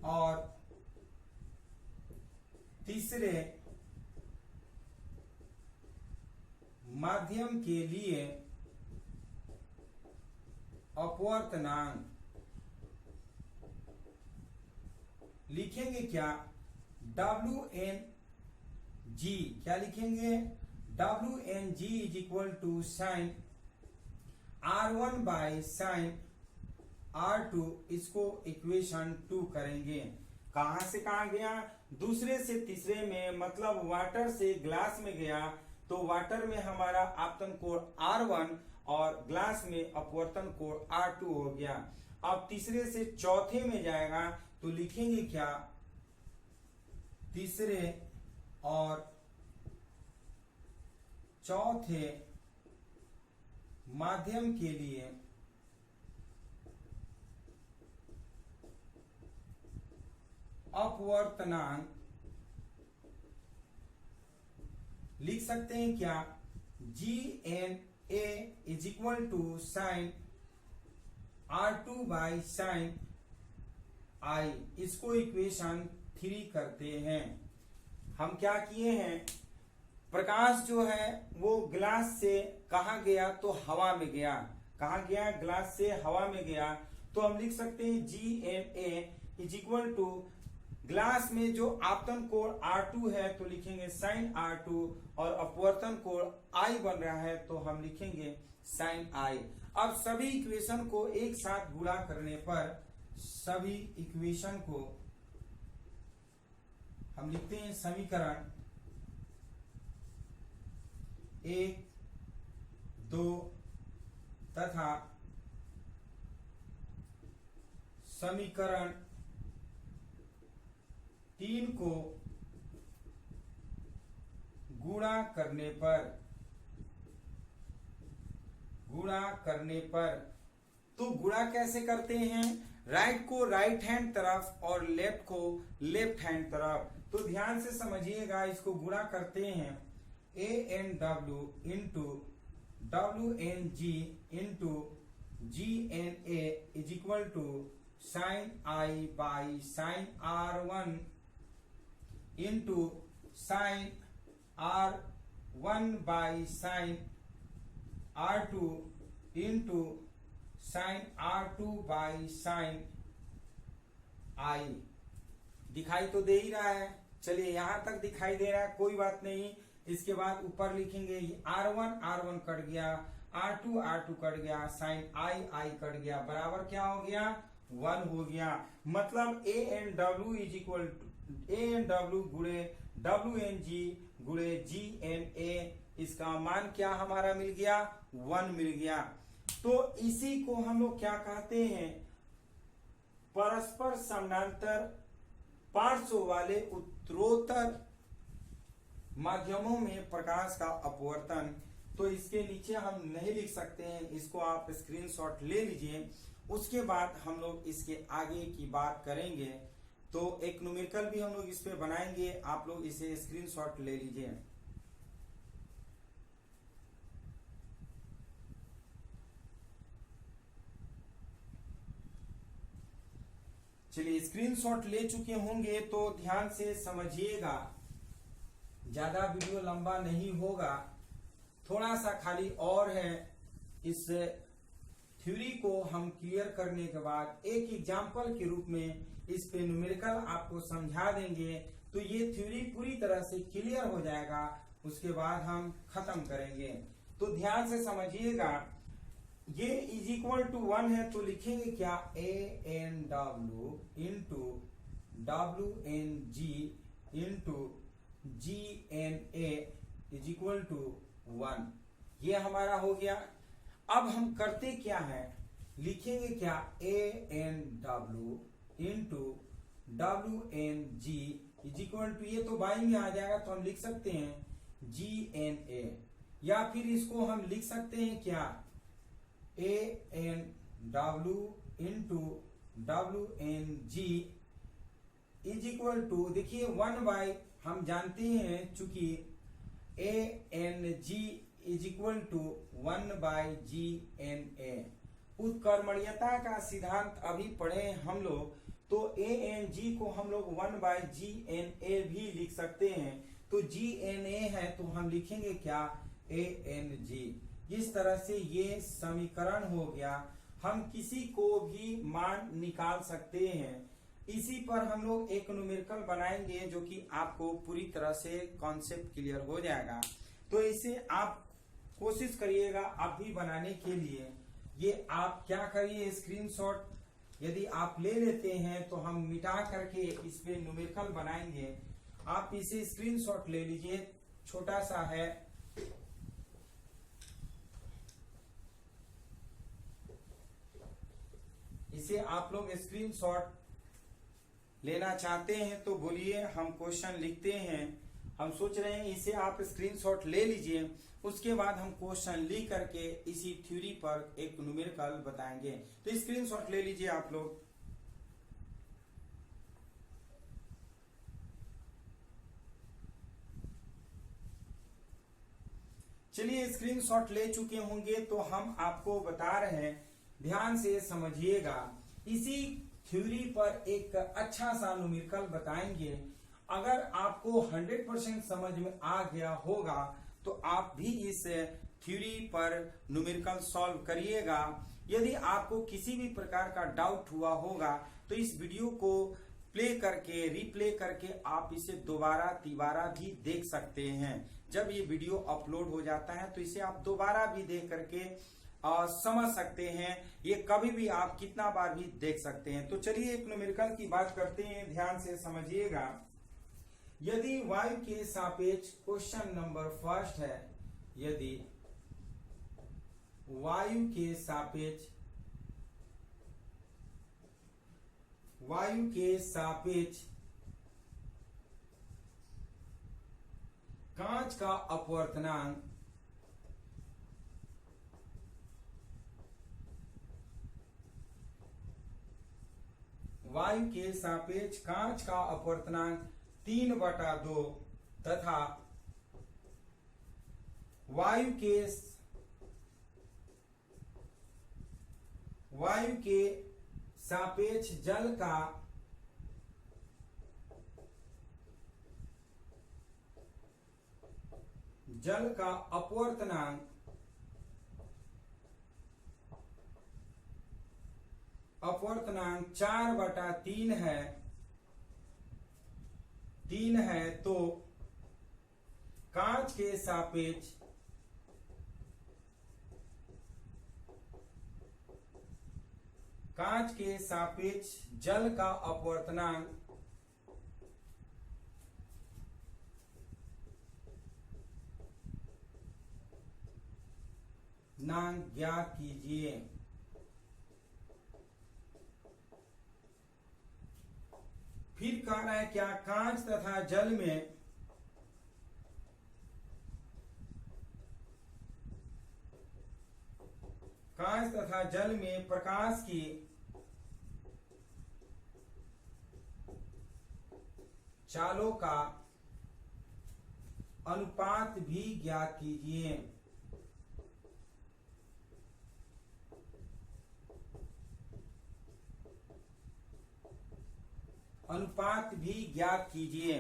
और तीसरे माध्यम के लिए अपवर्तनांक लिखेंगे क्या, WN G, क्या लिखेंगे, WN G is equal to sine R1 by sine R2। इसको इक्वेशन 2 करेंगे। कहां से कहां गया, दूसरे से तीसरे में, मतलब वाटर से ग्लास में गया तो वाटर में हमारा आपतन कोण R1 और ग्लास में अपवर्तन कोण R2 हो गया। अब तीसरे से चौथे में जाएगा तो लिखेंगे क्या, तीसरे और चौथे माध्यम के लिए अपवर्तनांक लिख सकते हैं क्या, GNA is equal to sine R2 by sine I। इसको इक्वेशन 3 करते हैं। हम क्या किए हैं, प्रकाश जो है वो ग्लास से कहा गया तो हवा में गया, कहा गया, ग्लास से हवा में गया तो हम लिख सकते हैं GNA is equal to glass में जो आपतन कोण R2 है तो लिखेंगे साइन R2 और अपवर्तन कोण I बन रहा है तो हम लिखेंगे साइन I। अब सभी इक्वेशन को एक साथ गुणा करने पर सभी इक्वेशन को हम लिखते हैं समीकरण 1, 2 तथा समीकरण 3 को गुणा करने पर तो गुणा कैसे करते हैं, राइट को राइट हैंड तरफ और लेफ्ट को लेफ्ट हैंड तरफ। तो ध्यान से समझिएगा, इसको गुणा करते हैं, A N W into WNG into GNA is equal to sine I by sine R1 into sine R1 by sine R2 into sine R2 by sine I। दिखाई तो दे ही रहा है, चलिए यहां तक दिखाई दे रहा है, कोई बात नहीं। इसके बाद ऊपर लिखेंगे R1 कट गया, R2 कट गया, साइन I कट गया, बराबर क्या हो गया, 1 हो गया। मतलब A N W is equal to ANW गुणे WNG गुणे GNA, इसका मान क्या हमारा मिल गया, 1 मिल गया। तो इसी को हम लोग क्या कहते हैं, परस्पर समानांतर पार्श्व वाले उत्तरोत्तर माध्यमों में प्रकाश का अपवर्तन। तो इसके नीचे हम नहीं लिख सकते हैं, इसको आप स्क्रीनशॉट ले लीजिए। उसके बाद हम लोग इसके आगे की बात करेंगे। तो एक न्यूमेरिकल भी हम लोग इस पे बनाएंगे, आप लोग इसे स्क्रीनशॉट ले लीजिए। चलिए स्क्रीनशॉट ले चुके होंगे तो ध्यान से समझिएगा, ज्यादा वीडियो लंबा नहीं होगा। थोड़ा सा खाली और है। इस थ्योरी को हम क्लियर करने के बाद एक एग्जाम्पल के रूप में इस पे न्यूमेरिकल आपको समझा देंगे, तो ये थ्योरी पूरी तरह से क्लियर हो जाएगा। उसके बाद हम खत्म करेंगे। तो ध्यान से समझिएगा, ये इज इक्वल टू 1 है तो लिखेंगे क्या, A N W into W N G into G N A is equal to 1। ये हमारा हो गया। अब हम करते क्या है, लिखेंगे क्या, A N W into W N G is equal to, ये तो बाई में आ जाएगा तो हम लिख सकते हैं जी एन ए, या फिर इसको हम लिख सकते हैं क्या, A N W into W N G is equal to, देखिए 1 हम जानते हैं चूंकि A N G is equal to 1/GNA। उत्कर्मण्यता का सिद्धांत अभी पढ़े हम लोग, तो ANG को हम लोग 1/GNA भी लिख सकते हैं। तो GNA है तो हम लिखेंगे क्या, ANG। इस तरह से ये समीकरण हो गया। हम किसी को भी मान निकाल सकते हैं। इसी पर हम लोग एक न्यूमेरिकल बनाएंगे जो कि आपको पूरी तरह से कॉन्सेप्ट क्लियर हो जाएगा। तो इसे आप कोशिश करिएगा आप भी बनाने के लिए। ये आप क्या करिए, स्क्रीनशॉट यदि आप ले लेते हैं तो हम मिटा करके इस पे न्यूमेरिकल बनाएंगे। आप इसे स्क्रीनशॉट ले लीजिए, छोटा सा है। इसे आप लोग स्क्रीनशॉट लेना चाहते हैं तो बोलिए, हम क्वेश्चन लिखते हैं। हम सोच रहे हैं इसे आप स्क्रीनशॉट ले लीजिए, उसके बाद हम क्वेश्चन लिख करके इसी थ्योरी पर एक न्यूमेरिकल बताएंगे। तो स्क्रीनशॉट ले लीजिए आप लोग। चलिए स्क्रीनशॉट ले चुके होंगे तो हम आपको बता रहे हैं, ध्यान से समझिएगा। इसी थ्योरी पर एक अच्छा सा न्यूमेरिकल बताएंगे। अगर आपको 100% समझ में आ गया होगा तो आप भी इस थ्योरी पर न्यूमेरिकल सॉल्व करिएगा। यदि आपको किसी भी प्रकार का डाउट हुआ होगा तो इस वीडियो को प्ले करके, रिप्ले करके आप इसे दोबारा तिबारा भी देख सकते हैं। जब ये वीडियो अपलोड हो जाता है तो इसे आप दोबारा भी देख करके समझ सकते हैं। ये कभी भी आप कितना बार भी देख सकते हैं। तो चलिए एक न्यूमेरिकल की बात करते हैं, ध्यान से समझिएगा। यदि वायु के सापेक्ष, क्वेश्चन नंबर फर्स्ट है, यदि वायु के सापेक्ष कांच का अपवर्तनांक वायु के सापेक्ष कांच का अपवर्तनांक 3/2 तथा वायु के सापेक्ष जल का अपवर्तनांक 4/3 है, तो कांच के सापेक्ष जल का अपवर्तनांक ज्ञात कीजिए। फिर कह रहा है क्या, कांच तथा जल में प्रकाश की चालों का अनुपात भी ज्ञात कीजिए।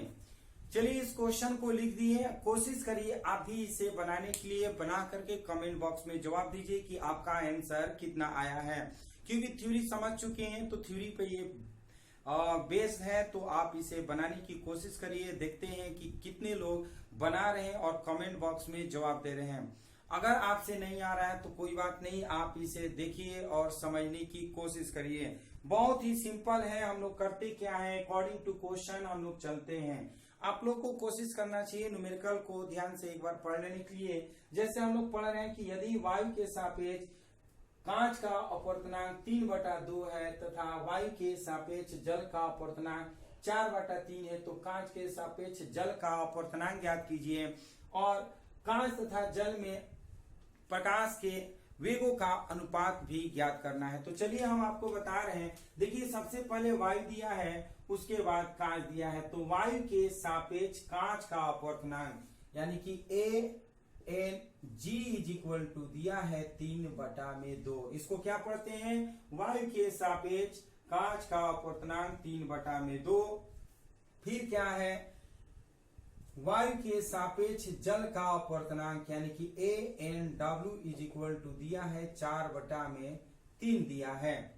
चलिए इस क्वेश्चन को लिख दिए, कोशिश करिए आप भी इसे बनाने के लिए, बना करके कमेंट बॉक्स में जवाब दीजिए कि आपका आंसर कितना आया है। क्योंकि थ्योरी समझ चुके हैं तो थ्योरी पे ये बेस्ड है, तो आप इसे बनाने की कोशिश करिए। देखते हैं कि कितने लोग बना रहे हैं और कमेंट बॉक्स में जवाब दे रहे हैं। अगर आपसे नहीं आ रहा है तो कोई बात नहीं, आप इसे देखिए और समझने की कोशिश करिए। बहुत ही सिंपल है। हम लोग करते क्या है, अकॉर्डिंग टू क्वेश्चन हम लोग चलते हैं। आप लोग को कोशिश करना चाहिए न्यूमेरिकल को ध्यान से एक बार पढ़ लेने के लिए। जैसे हम लोग पढ़ रहे हैं कि यदि वायु के सापेक्ष कांच का अपवर्तनांक 3/2 है तथा वायु के सापेक्ष जल का अपवर्तनांक 4/3 है, तो कांच के सापेक्ष जल का अपवर्तनांक ज्ञात कीजिए और कांच तथा जल में प्रकाश के वेगों का अनुपात भी ज्ञात करना है। तो चलिए हम आपको बता रहे हैं। देखिए सबसे पहले वायु दिया है, उसके बाद कांच दिया है। तो वायु के सापेक्ष कांच का अपवर्तनांक यानी कि ANG इज इक्वल टू दिया है 3/2। इसको क्या पढ़ते हैं, वायु के सापेक्ष कांच का अपवर्तनांक 3/2। फिर क्या है, वायु के सापेक्ष जल का अपवर्तनांक यानी कि ANW इज इक्वल टू दिया है 4/3 दिया है।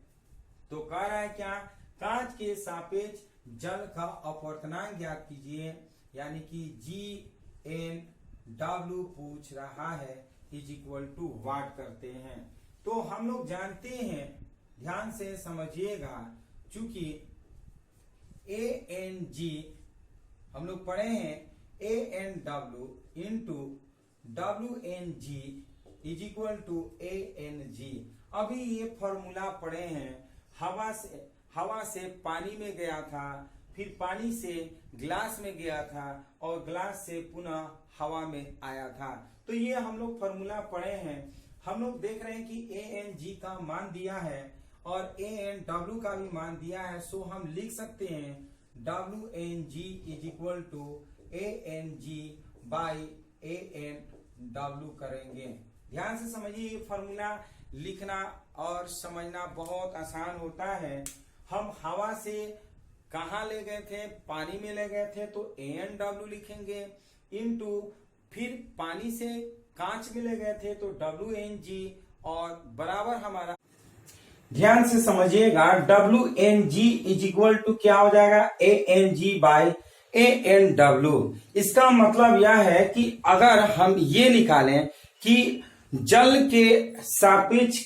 तो कह रहा है क्या, कांच के सापेक्ष जल का अपवर्तनांक ज्ञात कीजिए यानी कि GNW पूछ रहा है इज इक्वल टू वाट करते हैं। तो हम लोग जानते हैं, ध्यान से समझिएगा, चूंकि ANG हम लोग पढ़े हैं ANW into WNG is equal to ANG। अभी ये फॉर्मूला पढ़े हैं, हवा से पानी में गया था, फिर पानी से ग्लास में गया था और ग्लास से पुनः हवा में आया था। तो ये हम लोग फॉर्मूला पढ़े हैं। हम लोग देख रहे हैं कि ANG का मान दिया है और ANW का भी मान दिया है। सो हम लिख सकते हैं WNG is equal to ANG by ANW करेंगे। ध्यान से समझिए, ये फॉर्मूला लिखना और समझना बहुत आसान होता है। हम हवा से कहाँ ले गए थे, पानी में ले गए थे, तो ANW लिखेंगे इंटू फिर पानी से कांच में ले गए थे तो WNG और बराबर हमारा, ध्यान से समझिएगा, WNG इज इक्वल टू क्या हो जाएगा, ANG बाई ANW। इसका मतलब यह है कि अगर हम ये निकालें कि जल के सापेक्ष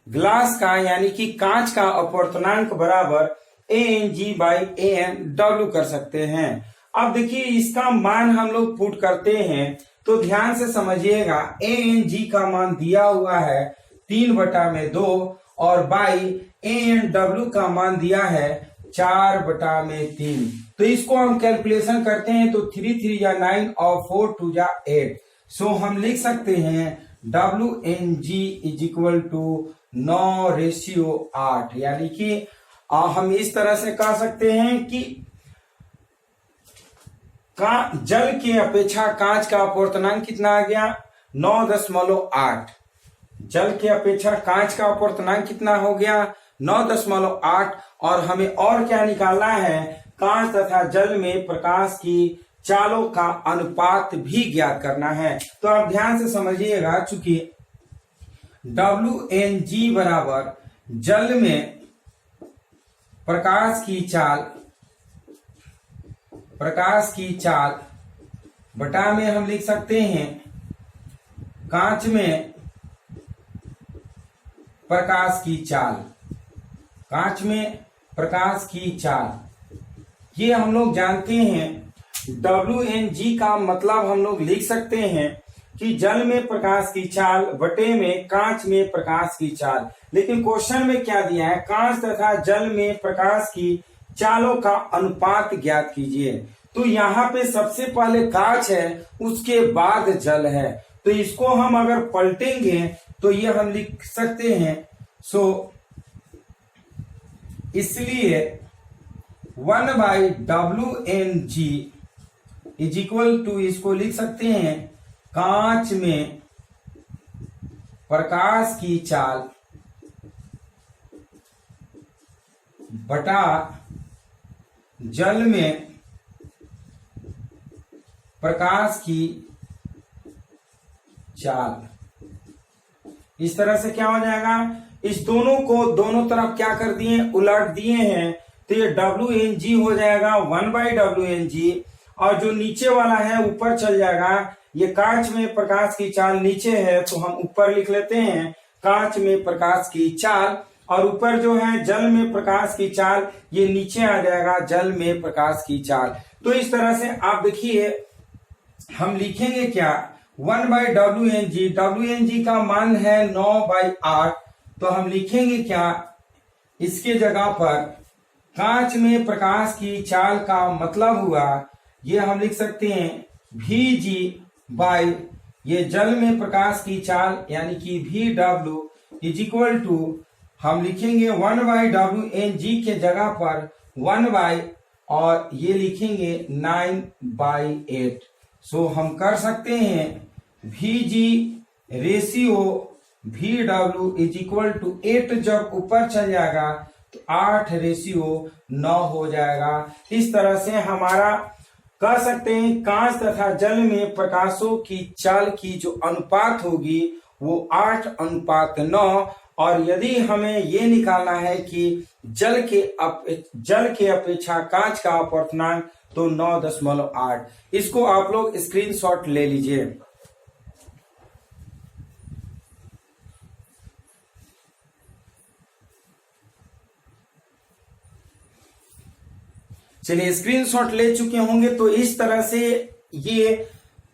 ग्लास का यानी कि कांच का अपवर्तनांक बराबर ANG बाई ANW कर सकते हैं। अब देखिए इसका मान हम लोग पुट करते हैं, तो ध्यान से समझिएगा, ANG का मान दिया हुआ है 3/2 और बाई ANW का मान दिया है 4/3। तो इसको हम कैलकुलेशन करते हैं तो 3 3 या 9 और 4 2 या 8। सो हम लिख सकते हैं WNG इज इक्वल टू 9:8। यानी कि हम इस तरह से कह सकते हैं कि जल के अपेक्षा कांच का अपवर्तनांक कितना आ गया, 9.8। जल के अपेक्षा कांच का अपवर्तनांक कितना हो गया, 9.8। और हमें और क्या निकालना है, कांच तथा जल में प्रकाश की चालों का अनुपात भी ज्ञात करना है। तो आप ध्यान से समझिएगा, चूंकि WNG बराबर जल में प्रकाश की चाल बटा में हम लिख सकते हैं कांच में प्रकाश की चाल। कांच में प्रकाश की चाल ये हम लोग जानते हैं। WNG का मतलब हम लोग लिख सकते हैं कि जल में प्रकाश की चाल बटे में कांच में प्रकाश की चाल। लेकिन क्वेश्चन में क्या दिया है, कांच तथा जल में प्रकाश की चालों का अनुपात ज्ञात कीजिए। तो यहाँ पे सबसे पहले कांच है, उसके बाद जल है। तो इसको हम अगर पलटेंगे तो ये हम लिख सकते हैं, इसलिए 1/WNG इज इक्वल टू, इसको लिख सकते हैं कांच में प्रकाश की चाल बटा जल में प्रकाश की चाल। इस तरह से क्या हो जाएगा, इस दोनों को दोनों तरफ क्या कर दिए, उलट दिए हैं, तो ये WNG हो जाएगा 1/WNG, और जो नीचे वाला है ऊपर चल जाएगा। ये कांच में प्रकाश की चाल नीचे है तो हम ऊपर लिख लेते हैं कांच में प्रकाश की चाल, और ऊपर जो है जल में प्रकाश की चाल, ये नीचे आ जाएगा जल में प्रकाश की चाल। तो इस तरह से आप देखिए हम लिखेंगे क्या, 1/WNG, WNG का मान है 9/8, तो हम लिखेंगे क्या, इसके जगह पर कांच में प्रकाश की चाल का मतलब हुआ, ये हम लिख सकते हैं VG बाई ये जल में प्रकाश की चाल यानी कि VW इज इक्वल टू, हम लिखेंगे 1/WNG के जगह पर 1/ और ये लिखेंगे 9/8। सो हम कर सकते हैं VG ratio VW is equal to 8, जब ऊपर चल जाएगा तो 8 रेशियो 9 हो जाएगा। इस तरह से हमारा कह सकते हैं कांच तथा जल में प्रकाशों की चाल की जो अनुपात होगी वो 8:9, और यदि हमें ये निकालना है कि जल के अपेक्षा कांच का अपवर्तनांक तो 9.8। इसको आप लोग स्क्रीनशॉट ले लीजिए। चलिए स्क्रीनशॉट ले चुके होंगे, तो इस तरह से ये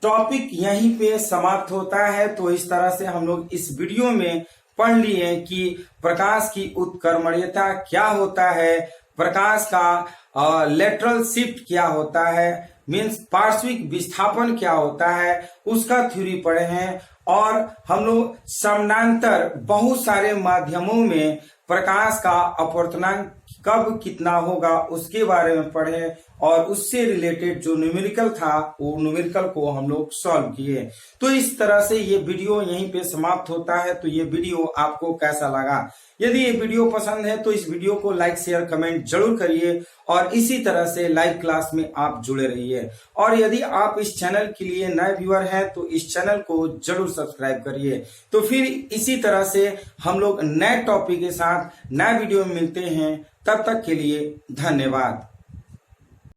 टॉपिक यहीं पे समाप्त होता है। तो इस तरह से हम लोग इस वीडियो में पढ़ लिए कि प्रकाश की उत्कर्मणीयता क्या होता है, प्रकाश का लेटरल शिफ्ट क्या होता है, मीन्स पार्श्विक विस्थापन क्या होता है, उसका थ्योरी पढ़े हैं, और हम लोग समानांतर बहुत सारे माध्यमों में प्रकाश का अपवर्तनांक कब कितना होगा उसके बारे में पढ़े, और उससे रिलेटेड जो न्यूमेरिकल था वो न्यूमेरिकल को हम लोग सॉल्व किए। तो इस तरह से ये वीडियो यहीं पे समाप्त होता है। तो ये वीडियो आपको कैसा लगा, यदि ये वीडियो पसंद है तो इस वीडियो को लाइक शेयर कमेंट जरूर करिए, और इसी तरह से लाइव क्लास में आप जुड़े रहिए। और यदि आप इस चैनल के लिए नए व्यूअर हैं तो इस चैनल को जरूर सब्सक्राइब करिए। तो फिर इसी तरह से हम लोग नए टॉपिक के साथ नए वीडियो में मिलते हैं, तब तक के लिए धन्यवाद।